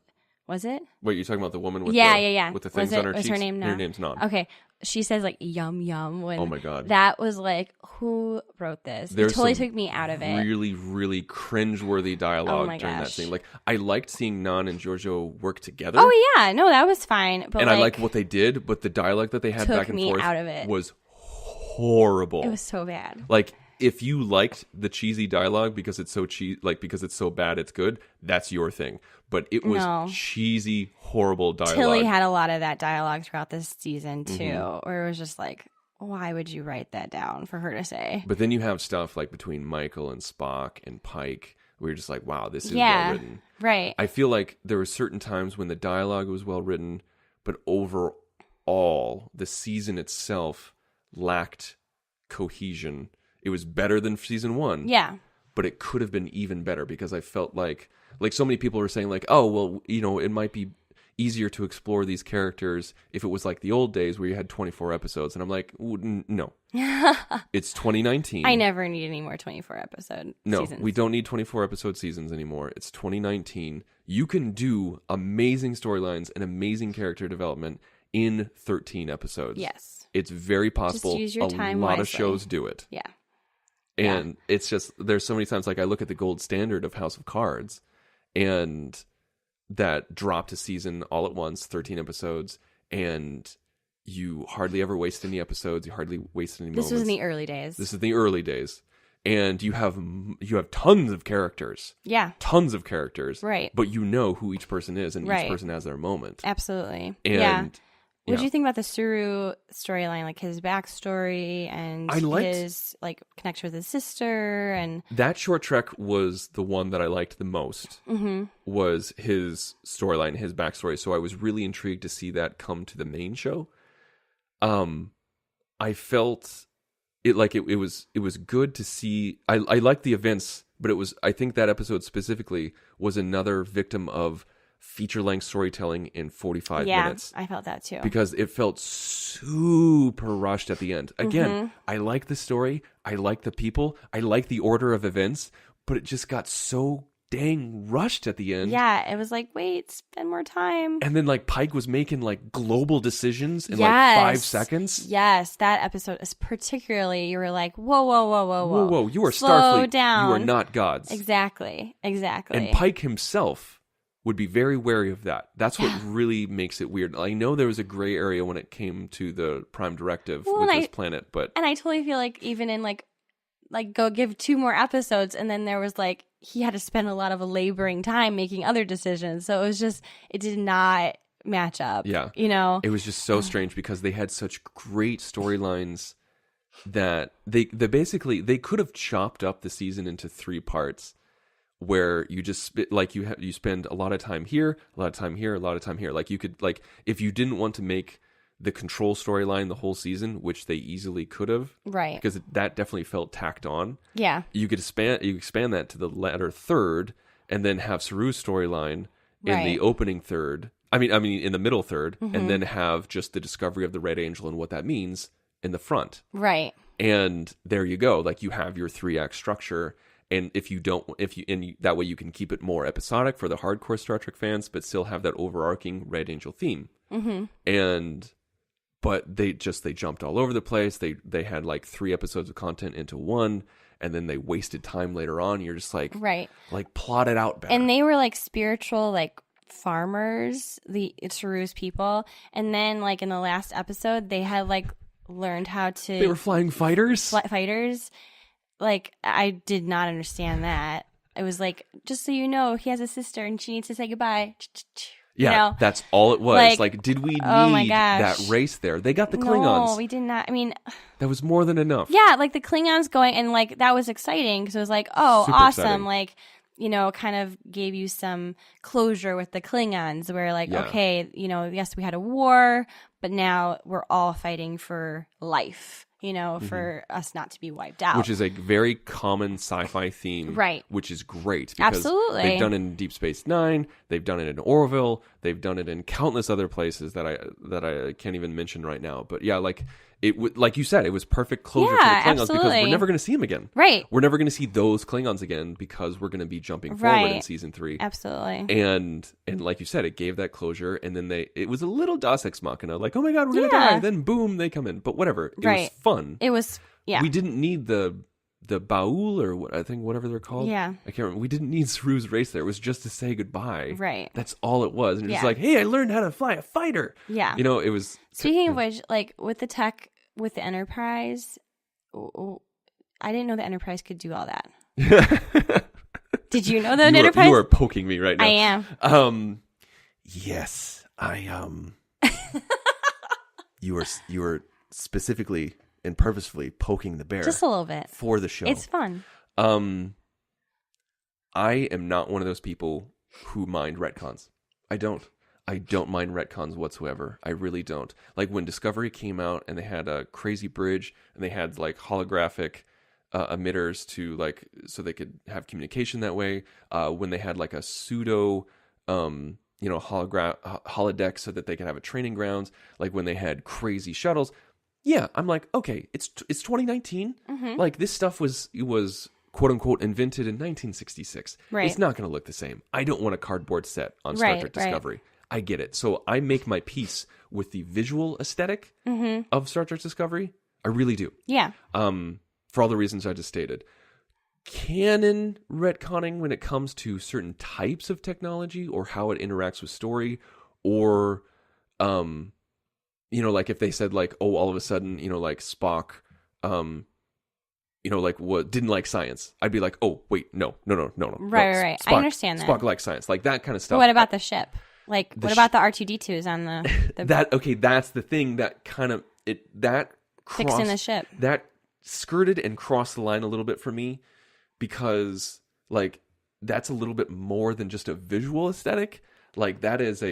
Was it? Wait, you're talking about the woman with with the things on her cheeks? Was her name Non? Her name's Non. Okay. She says like yum yum when oh my God. That was like, who wrote this? There's it totally took me out of it. Really, really cringeworthy dialogue during that gosh. scene. Like, I liked seeing Non and Giorgio work together. Oh yeah, no, that was fine. But and I like what they did, but the dialogue that they had took back and me forth out of it. was horrible. It was so bad. Like, if you liked the cheesy dialogue because it's so because it's so bad it's good, that's your thing. But it was cheesy, horrible dialogue. Tilly had a lot of that dialogue throughout this season too, where it was just like, why would you write that down for her to say? But then you have stuff like between Michael and Spock and Pike, where you're just like, wow, this is well written. Right. I feel like there were certain times when the dialogue was well written, but overall, the season itself lacked cohesion. It was better than season 1. Yeah. But it could have been even better because I felt like so many people were saying like, oh, well, you know, it might be easier to explore these characters if it was like the old days where you had 24 episodes. And I'm like, no. It's 2019. I never need any more 24 episode seasons. We don't need 24 episode seasons anymore. It's 2019. You can do amazing storylines and amazing character development in 13 episodes. Yes. It's very possible. Just use your time lot wisely. of shows do it. Yeah. And it's just, there's so many times, like I look at the gold standard of House of Cards, and that dropped a season all at once, 13 episodes, and you hardly ever waste any episodes, you hardly waste any moments. This was in the early days. This is the early days. And you have tons of characters. Yeah. Tons of characters. Right. But you know who each person is, and right. each person has their moment. Absolutely. And yeah. What do you think about the Suru storyline, like his backstory and his like connection with his sister? And that short trek was the one that I liked the most. Was his storyline, his backstory. So I was really intrigued to see that come to the main show. I felt it like it was good to see. I liked the events, but I think that episode specifically was another victim of feature-length storytelling in 45 minutes. Yeah, I felt that too. Because it felt super rushed at the end. Again, I like the story, I like the people, I like the order of events, but it just got so dang rushed at the end. Yeah, it was like, wait, spend more time. And then like Pike was making like global decisions in like 5 seconds. Yes, that episode is particularly, you were like, whoa. You are Slow Starfleet. down. You are not gods. Exactly. And Pike himself would be very wary of that. That's what really makes it weird. I know there was a gray area when it came to the Prime Directive with this planet, but... And I totally feel like even in like go give 2 more episodes, and then there was like, he had to spend a lot of laboring time making other decisions. So it was just, it did not match up. Yeah. You know? It was just so strange because they had such great storylines that they basically, they could have chopped up the season into 3 parts. Where you just you spend a lot of time here, a lot of time here, a lot of time here. Like you could if you didn't want to make the Control storyline the whole season, which they easily could have, right? Because that definitely felt tacked on. Yeah, you could expand that to the latter third, and then have Saru's storyline in the opening third. I mean in the middle third, and then have just the discovery of the Red Angel and what that means in the front. Right. And there you go. Like you have your 3-act structure. And that way you can keep it more episodic for the hardcore Star Trek fans, but still have that overarching Red Angel theme. But they jumped all over the place. They had like 3 episodes of content into one, and then they wasted time later on. You're just like, Right. like plot it out better. And they were like spiritual, like farmers, the Saru's people. And then like in the last episode, they had like learned how to. They were flying fighters. Fighters. Like, I did not understand that. It was like, just so you know, he has a sister and she needs to say goodbye. Yeah, You know? that's all it was. Like, did we oh my need gosh. that race there? They got the Klingons. No, we did not. I mean, That was more than enough. yeah, like the Klingons going, and like that was exciting because it was like, oh, Super awesome. exciting. Like, you know, kind of gave you some closure with the Klingons where like, Yeah. okay, you know, yes, we had a war, but now we're all fighting for life, you know, for us not to be wiped out. Which is a very common sci-fi theme, Right. Which is great because Absolutely. they've done it in Deep Space Nine, they've done it in Orville, they've done it in countless other places that I can't even mention right now. But yeah, like like you said, it was perfect closure Yeah, for the Klingons because we're absolutely. never going to see them again. Right. We're never going to see those Klingons again because we're going to be jumping forward in Right. season 3. Absolutely. And like you said, it gave that closure, and then it was a little Deus Ex Machina, like, oh my god, we're gonna Yeah. die. Then boom, they come in. But whatever, it Right. was fun. It was, yeah. We didn't need the Baul or what I think whatever they're called. Yeah. I can't remember. We didn't need Saru's race there. It was just to say goodbye. Right. That's all it was. And it's Yeah. like, hey, I learned how to fly a fighter. Yeah. You know, it was. Speaking of which, like with the tech, with the Enterprise, I didn't know the Enterprise could do all that. Did you know the Enterprise? You are poking me right now. I am. Yes, I you were specifically and purposefully poking the bear Just a little bit. for the show. It's fun. I am not one of those people who mind retcons. I don't mind retcons whatsoever. I really don't. Like when Discovery came out and they had a crazy bridge and they had like holographic emitters to like so they could have communication that way. When they had like a pseudo holodeck so that they could have a training grounds. Like when they had crazy shuttles. Yeah, I'm like, okay, it's 2019. Mm-hmm. Like this stuff was quote unquote invented in 1966. Right. It's not going to look the same. I don't want a cardboard set on Star Right, Trek right. Discovery. I get it. So I make my peace with the visual aesthetic of Star Trek Discovery. I really do. Yeah. For all the reasons I just stated. Canon retconning when it comes to certain types of technology or how it interacts with story, or like if they said like, oh, all of a sudden, like Spock like what didn't like science, I'd be like, oh wait, no. Right. I understand that. Spock likes science, like that kind of stuff. But what about the ship? Like, The what about the R2D2s on the that's the thing that kind of fixing the ship? That skirted and crossed the line a little bit for me, because like that's a little bit more than just a visual aesthetic. Like that is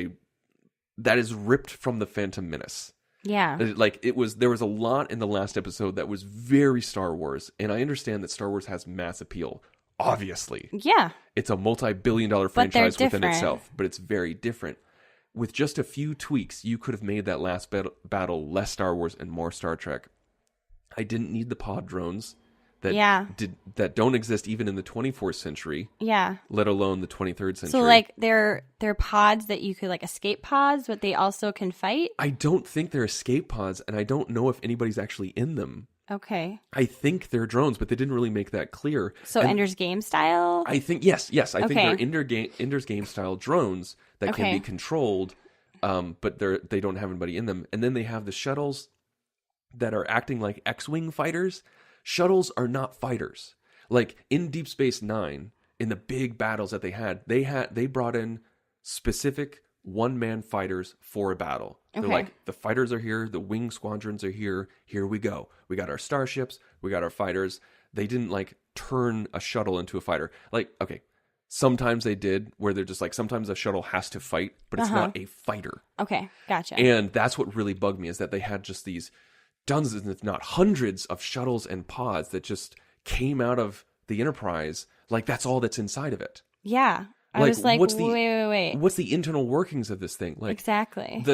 ripped from the Phantom Menace. Yeah. Like there was a lot in the last episode that was very Star Wars, and I understand that Star Wars has mass appeal. Obviously, Yeah. it's a multi-billion-dollar But they're franchise within different. itself, but it's very different. With just a few tweaks, you could have made that last battle less Star Wars and more Star Trek. I didn't need the pod drones that don't exist even in the 24th century, Yeah. let alone the 23rd century. So like they're pods that you could like escape pods, but they also can fight. I don't think they're escape pods, and I don't know if anybody's actually in them. Okay. I think they're drones, but they didn't really make that clear. So And Ender's Game style. I think yes. I think Okay. they're Ender's Game style drones that can Okay. be controlled, but they don't have anybody in them. And then they have the shuttles that are acting like X-wing fighters. Shuttles are not fighters. Like in Deep Space Nine, in the big battles that they brought in specific one-man fighters for a battle. They're Okay. like, the fighters are here, the wing squadrons are here. Here we go. We got our starships, we got our fighters. They didn't like turn a shuttle into a fighter. Like, okay, sometimes they did, where they're just like, sometimes a shuttle has to fight, but it's not a fighter. Okay. Gotcha. And that's what really bugged me, is that they had just these dozens, if not hundreds, of shuttles and pods that just came out of the Enterprise. Like, that's all that's inside of it. yeah. I Like, was like, what's the- wait. What's the internal workings of this thing? Like, Exactly.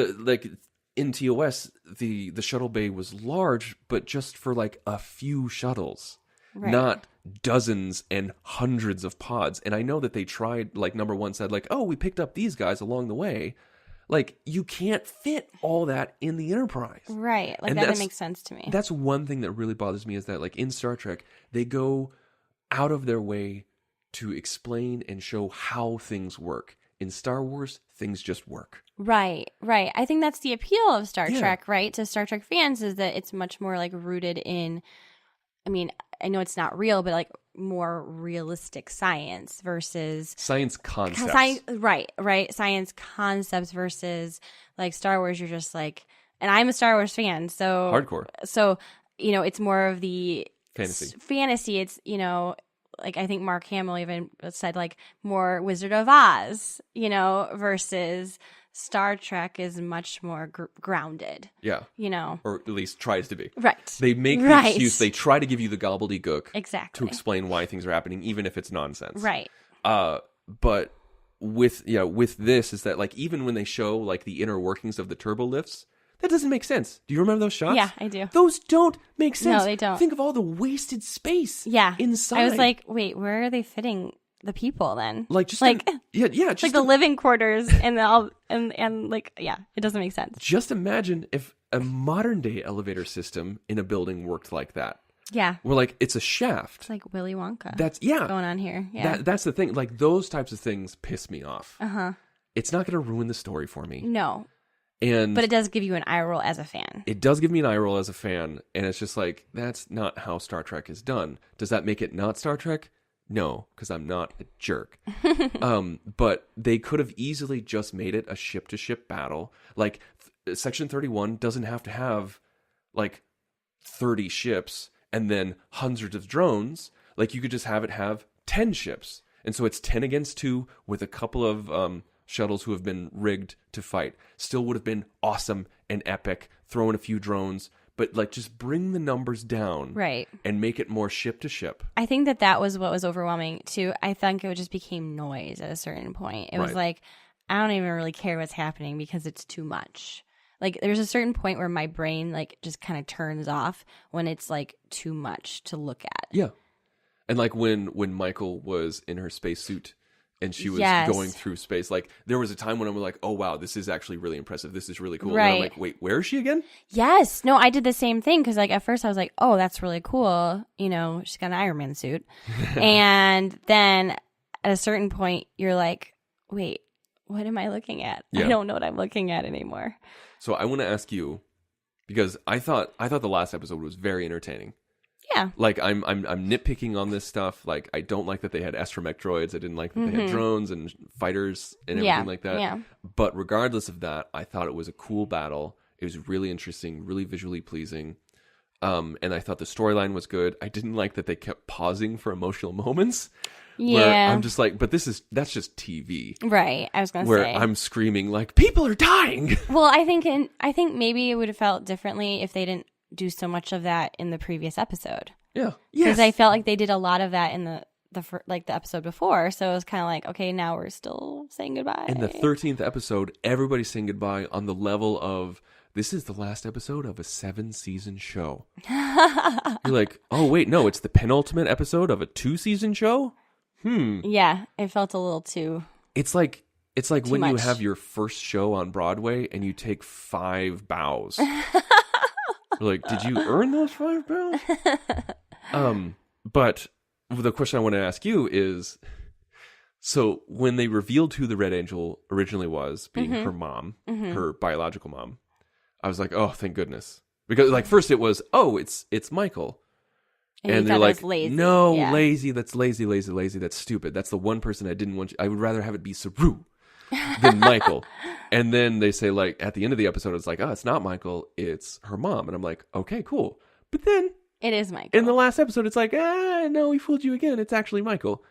in TOS, the shuttle bay was large, but just for like a few shuttles. Right. not dozens and hundreds of pods. And I know that they tried, like number one said, like, oh, we picked up these guys along the way. Like, you can't fit all that in the Enterprise. Right. Like, And that that's- didn't make sense to me. That's one thing that really bothers me is that, like, in Star Trek, they go out of their way to explain and show how things work. In Star Wars, things just work. Right, right. I think that's the appeal of Star Yeah. Trek, right? To Star Trek fans is that it's much more like rooted in, I mean, I know it's not real, but like more realistic science versus Science concepts. right. Science concepts versus like Star Wars. You're just like, and I'm a Star Wars fan, so Hardcore. So it's more of the Fantasy. Fantasy. It's like I think Mark Hamill even said like more Wizard of Oz, versus Star Trek is much more grounded, Yeah. Or Or at least tries to be. right. They make the Right. excuse. They try to give you the gobbledygook Exactly. to explain why things are happening, even if it's nonsense. Right. But with this is that, like, even when they show like the inner workings of the turbo lifts, that doesn't make sense. Do you remember those shots? Yeah, I do. Those don't make sense. No, they don't. Think of all the wasted space. Yeah. Inside. I was like, wait, where are they fitting the people then? like just like yeah, it's just like the living quarters and like it doesn't make sense. just imagine if a modern day elevator system in a building worked like that. Yeah. Where like it's a shaft. It's like Willy Wonka. That's going on here. Yeah. That's the thing. Like those types of things piss me off. Uh-huh. It's not going to ruin the story for me. No. And But it does give you an eye roll as a fan. it does give me an eye roll as a fan, and it's just like, that's not how Star Trek is done. Does that make it not Star Trek? No, because I'm not a jerk. But they could have easily just made it a ship-to-ship battle. Like, Section 31 doesn't have to have, like, 30 ships and then hundreds of drones. Like, you could just have it have 10 ships. And so it's 10 against 2 with a couple of shuttles who have been rigged to fight. Still would have been awesome and epic. Throw in a few drones. But, like, just bring the numbers down. Right. And make it more ship to ship. I think that was what was overwhelming too. I think it just became noise at a certain point. It was Right. like, I don't even really care what's happening because it's too much. Like there's a certain point where my brain like just kind of turns off when it's like too much to look at. Yeah. And like when Michael was in her spacesuit and she was Yes. going through space, like there was a time when I was like, oh wow, this is actually really impressive. This is really cool. And Right. I'm like, wait, where is she again? Yes. No, I did the same thing because like at first I was like, oh, that's really cool. She's got an Iron Man suit. And then at a certain point you're like, wait, what am I looking at? Yeah. I don't know what I'm looking at anymore. So I want to ask you, because I thought the last episode was very entertaining. Yeah. Like I'm nitpicking on this stuff. Like I don't like that they had astromech droids. I didn't like that they had drones and fighters and everything like that. Yeah. But regardless of that, I thought it was a cool battle. It was really interesting, really visually pleasing. And I thought the storyline was good. I didn't like that they kept pausing for emotional moments. Where Yeah. I'm just like, but that's just TV. Right. I was going to Where say. I'm screaming like, people are dying. Well, I think maybe it would have felt differently if they didn't do so much of that in the previous episode. Yeah. Because I felt like they did a lot of that in the episode before. So it was kind of like, okay, now we're still saying goodbye. In the 13th episode, everybody's saying goodbye on the level of, this is the last episode of a 7-season show. You're like, oh, wait, no, it's the penultimate episode of a 2-season show? Yeah, it felt a little too. It's like when you much. have your first show on Broadway and you take 5 bows. You're like, did you earn those 5 bows? But the question I want to ask you is, so when they revealed who the Red Angel originally was, being her mom, her biological mom, I was like, oh, thank goodness. Because like first it was, oh, it's Michael. And And you they're thought it like, was lazy. no, Yeah. lazy. That's lazy. That's stupid. That's the one person I didn't want. I would rather have it be Saru than Michael. And then they say, like, at the end of the episode, it's like, oh, it's not Michael. It's her mom. And I'm like, okay, cool. But then It is Michael. in the last episode, it's like, no, we fooled you again. It's actually Michael.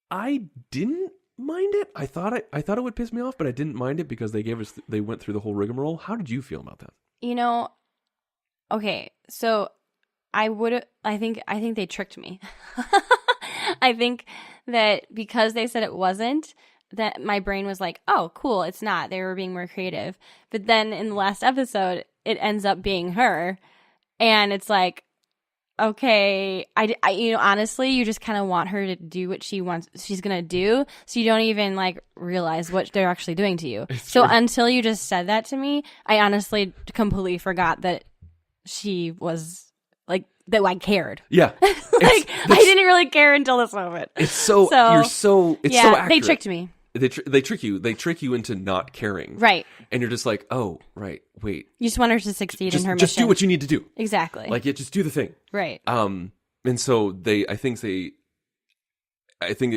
I didn't mind it. I thought it would piss me off, but I didn't mind it because they went through the whole rigmarole. How did you feel about that? Okay, so I think they tricked me. I think that because they said it wasn't, that my brain was like, oh, cool, it's not. They were being more creative. But then in the last episode, it ends up being her. And it's like, okay, honestly, you just kind of want her to do what she's gonna do, so you don't even like realize what they're actually doing to you. So until you just said that to me, I honestly completely forgot that she was like that. I cared. Yeah, I didn't really care until this moment. It's so so accurate. They tricked me. They trick you. They trick you into not caring. Right. And you're just like, oh, right, wait. You just want her to succeed in her mission. Just do what you need to do. Exactly. Like, just do the thing. Right. And so I think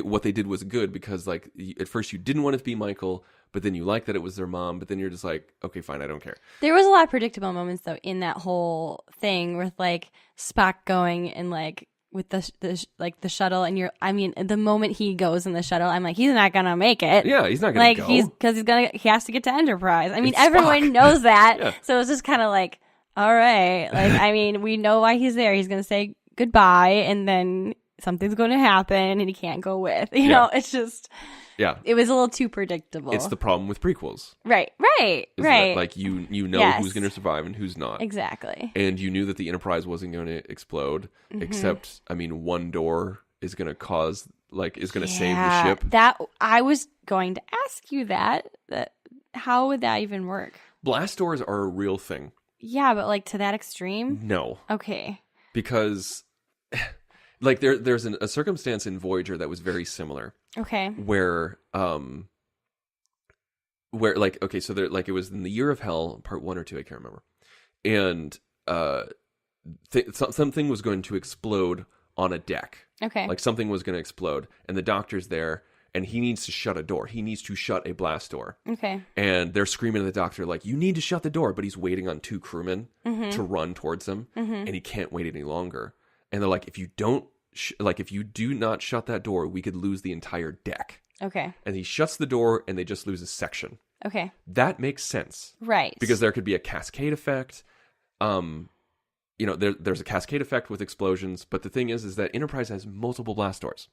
what they did was good because, like, at first you didn't want it to be Michael, but then you liked that it was their mom, but then you're just like, okay, fine, I don't care. There was a lot of predictable moments, though, in that whole thing with, like, Spock going and, like, with the shuttle, and the moment he goes in the shuttle, I'm like, he's not gonna make it. Yeah, he's not gonna go. He has to get to Enterprise. I mean, everyone knows that. Yeah. So it's just kind of like, all right, like, we know why he's there. He's gonna say goodbye, and then something's going to happen, and he can't go with. You know, it's just. Yeah, it was a little too predictable. It's the problem with prequels. Right. That, like, you know who's going to survive and who's not. Exactly. And you knew that the Enterprise wasn't going to explode, except, one door is going to cause, like, is going to save the ship. That I was going to ask you that how would that even work? Blast doors are a real thing. Yeah, but, like, to that extreme? No. Okay. Because, like, there's a circumstance in Voyager that was very similar. Okay. Where like, okay, so there, like, it was in the Year of Hell, part 1 or 2, I can't remember, and something was going to explode on a deck. Okay. Like, something was going to explode, and the doctor's there, and he needs to shut a door. He needs to shut a blast door. Okay. And they're screaming at the doctor, like, you need to shut the door, but he's waiting on 2 crewmen to run towards him, and he can't wait any longer. And they're like, if you don't. If you do not shut that door, we could lose the entire deck. Okay. And he shuts the door, and they just lose a section. Okay. That makes sense. Right. Because there could be a cascade effect. There's a cascade effect with explosions, but the thing is that Enterprise has multiple blast doors.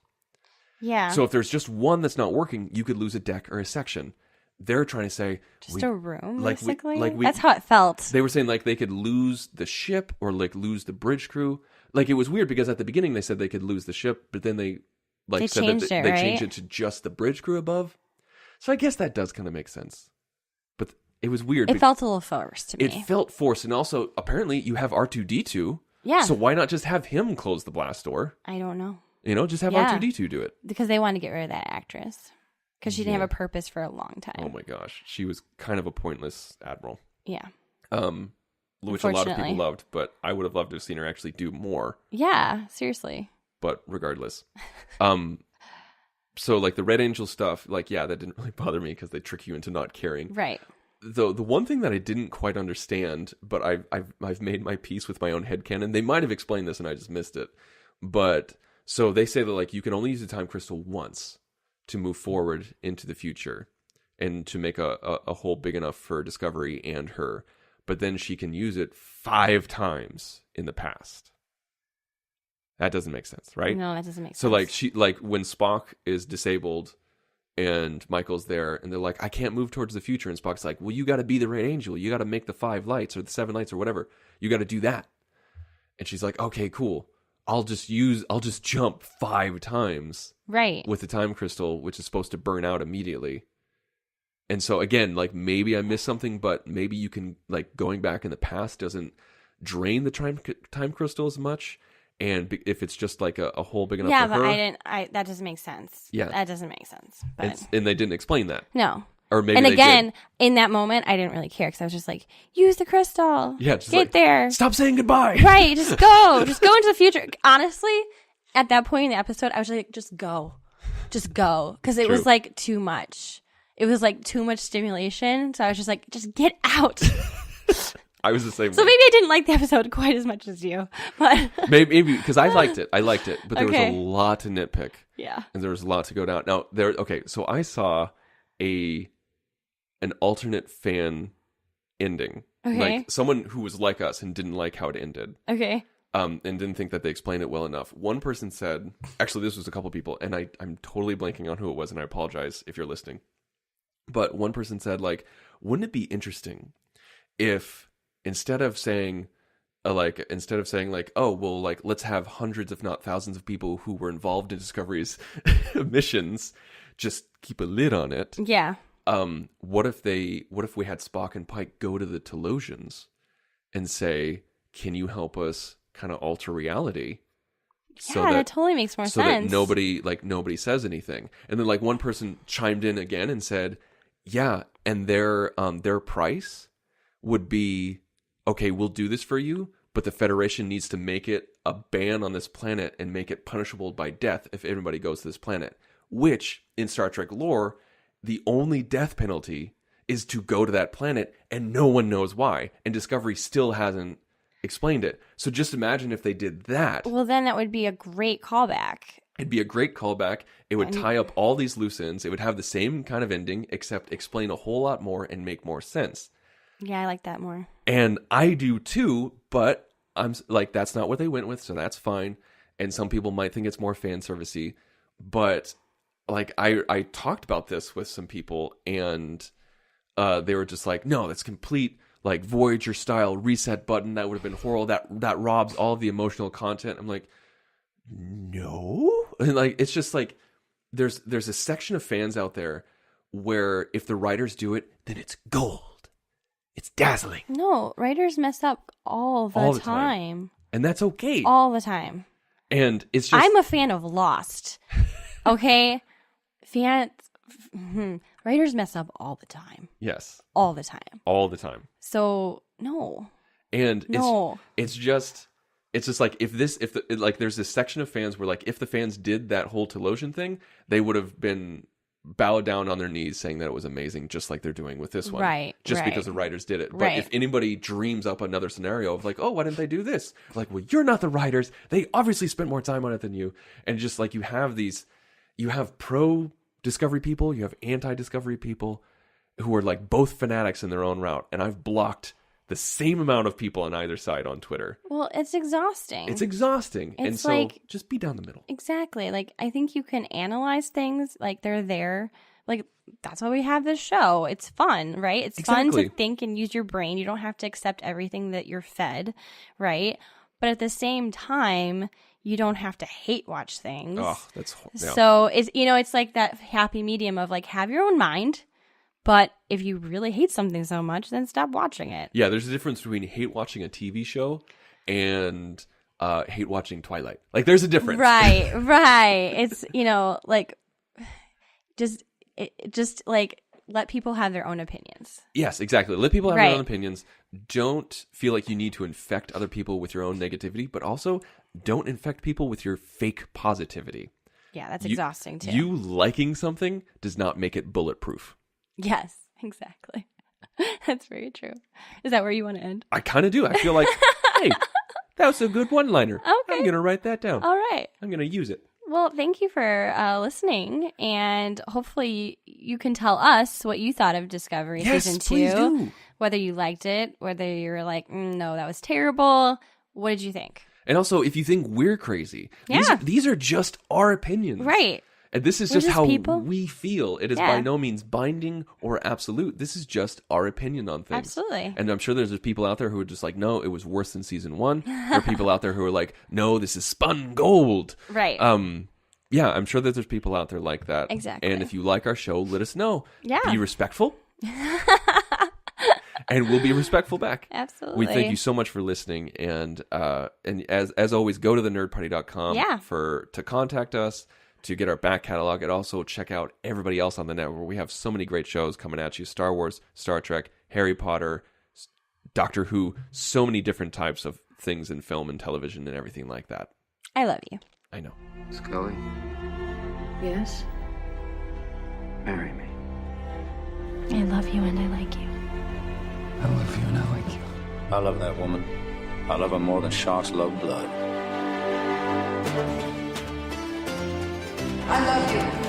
Yeah. So if there's just one that's not working, you could lose a deck or a section. They're trying to say... Just a room, like, basically? That's how it felt. They were saying, like, they could lose the ship or, like, lose the bridge crew. Like, it was weird because at the beginning they said they could lose the ship, but then they changed it to just the bridge crew above. So I guess that does kind of make sense. But it was weird. It felt a little forced to me. It felt forced. And also, apparently, you have R2-D2. Yeah. So why not just have him close the blast door? I don't know. Just have R2-D2 do it. Because they wanted to get rid of that actress. Because she didn't have a purpose for a long time. Oh my gosh. She was kind of a pointless admiral. Yeah. Which a lot of people loved, but I would have loved to have seen her actually do more. Yeah, seriously. But regardless. So, like, the Red Angel stuff, like, yeah, that didn't really bother me because they trick you into not caring. Right. The one thing that I didn't quite understand, but I've made my peace with my own headcanon. They might have explained this and I just missed it. But, so they say that, like, you can only use the time crystal once to move forward into the future and to make a hole big enough for Discovery and her. But then she can use it 5 times in the past. That doesn't make sense, right? No, that doesn't make sense. So, like, when Spock is disabled and Michael's there and they're like, I can't move towards the future. And Spock's like, well, you got to be the Red Angel. You got to make the 5 lights or the 7 lights or whatever. You got to do that. And she's like, okay, cool. I'll just jump 5 times. Right. With the time crystal, which is supposed to burn out immediately. And so, again, like, maybe I missed something, but maybe you can, like, going back in the past doesn't drain the time crystal as much. And if it's just, like, a hole big enough for her. Yeah, but that doesn't make sense. Yeah. That doesn't make sense. But... And they didn't explain that. No. Or maybe and they again, did. In that moment, I didn't really care because I was just like, use the crystal. Yeah, just get like, there. Stop saying goodbye. Right, just go. Just go into the future. Honestly, at that point in the episode, I was like, just go. Just go. Because it was, like, too much. It was, like, too much stimulation. So I was just like, just get out. I was the same way. So maybe I didn't like the episode quite as much as you. But maybe because I liked it. But there was a lot to nitpick. Yeah. And there was a lot to go down. Now, so I saw an alternate fan ending. Okay. Like, someone who was like us and didn't like how it ended. Okay. And didn't think that they explained it well enough. One person said, actually, this was a couple people, and I'm totally blanking on who it was, and I apologize if you're listening. But one person said, like, wouldn't it be interesting if instead of saying, like instead of saying like, oh well, like let's have hundreds if not thousands of people who were involved in Discovery's missions just keep a lid on it. Yeah. What if we had Spock and Pike go to the Telosians and say, can you help us kind of alter reality? Yeah, that totally makes more sense. So that nobody says anything. And then like one person chimed in again and said, yeah, and their price would be, okay, we'll do this for you, but the Federation needs to make it a ban on this planet and make it punishable by death if everybody goes to this planet. Which, in Star Trek lore, the only death penalty is to go to that planet and no one knows why. And Discovery still hasn't explained it. So just imagine if they did that. Well, then that would be a great callback. It'd be a great callback. It would tie up all these loose ends. It would have the same kind of ending, except explain a whole lot more and make more sense. Yeah, I like that more. And I do too, but I'm like, that's not what they went with, so that's fine. And some people might think it's more fan servicey, but like I talked about this with some people, and they were just like, no, that's complete like Voyager style reset button. That would have been horrible. That robs all of the emotional content. I'm like, no, and like it's just like there's a section of fans out there where if the writers do it, then it's gold. It's dazzling. No, writers mess up all the time. And that's okay. All the time. And it's just... I'm a fan of Lost. Okay? Writers mess up all the time. Yes. All the time. All the time. So, no. And no. It's just like there's this section of fans where like if the fans did that whole Telosian thing, they would have been bowed down on their knees saying that it was amazing, just like they're doing with this one. Right. Just right. because the writers did it. But right. if anybody dreams up another scenario of like, oh, why didn't they do this? Like, well, you're not the writers. They obviously spent more time on it than you. And just like you have pro Discovery people, you have anti-Discovery people who are like both fanatics in their own route. And I've blocked the same amount of people on either side on Twitter. Well, it's exhausting. It's exhausting. And so like, just be down the middle. Exactly. Like, I think you can analyze things like they're there. Like, that's why we have this show. It's fun, right? It's fun to think and use your brain. You don't have to accept everything that you're fed, right? But at the same time, you don't have to hate watch things. Oh, that's... Yeah. So, it's like that happy medium of like, have your own mind. But if you really hate something so much, then stop watching it. Yeah, there's a difference between hate watching a TV show and hate watching Twilight. Like, there's a difference. Right, right. It's, like, just like, let people have their own opinions. Yes, exactly. Let people have their own opinions. Don't feel like you need to infect other people with your own negativity, but also don't infect people with your fake positivity. Yeah, that's exhausting, too. You liking something does not make it bulletproof. Yes, exactly. That's very true. Is that where you want to end? I kind of do. I feel like, hey, that was a good one-liner. Okay. I'm going to write that down. All right. I'm going to use it. Well, thank you for listening, and hopefully you can tell us what you thought of Discovery Season 2. Please do. Whether you liked it, whether you were like, no, that was terrible. What did you think? And also, if you think we're crazy, these are just our opinions. Right. And this is just how we feel. It is by no means binding or absolute. This is just our opinion on things. Absolutely. And I'm sure there's people out there who are just like, no, it was worse than season 1. There are people out there who are like, no, this is spun gold. Right. Yeah, I'm sure that there's people out there like that. Exactly. And if you like our show, let us know. Yeah. Be respectful. And we'll be respectful back. Absolutely. We thank you so much for listening. And as always, go to thenerdparty.com to contact us, to get our back catalog, and also check out everybody else on the network. We have so many great shows coming at you. Star Wars, Star Trek, Harry Potter, Doctor Who, so many different types of things in film and television and everything like that. I love you. I know. Scully, Yes? marry me. I love you and I like you. I love you and I like you. I love that woman. I love her more than sharks love blood. I love you.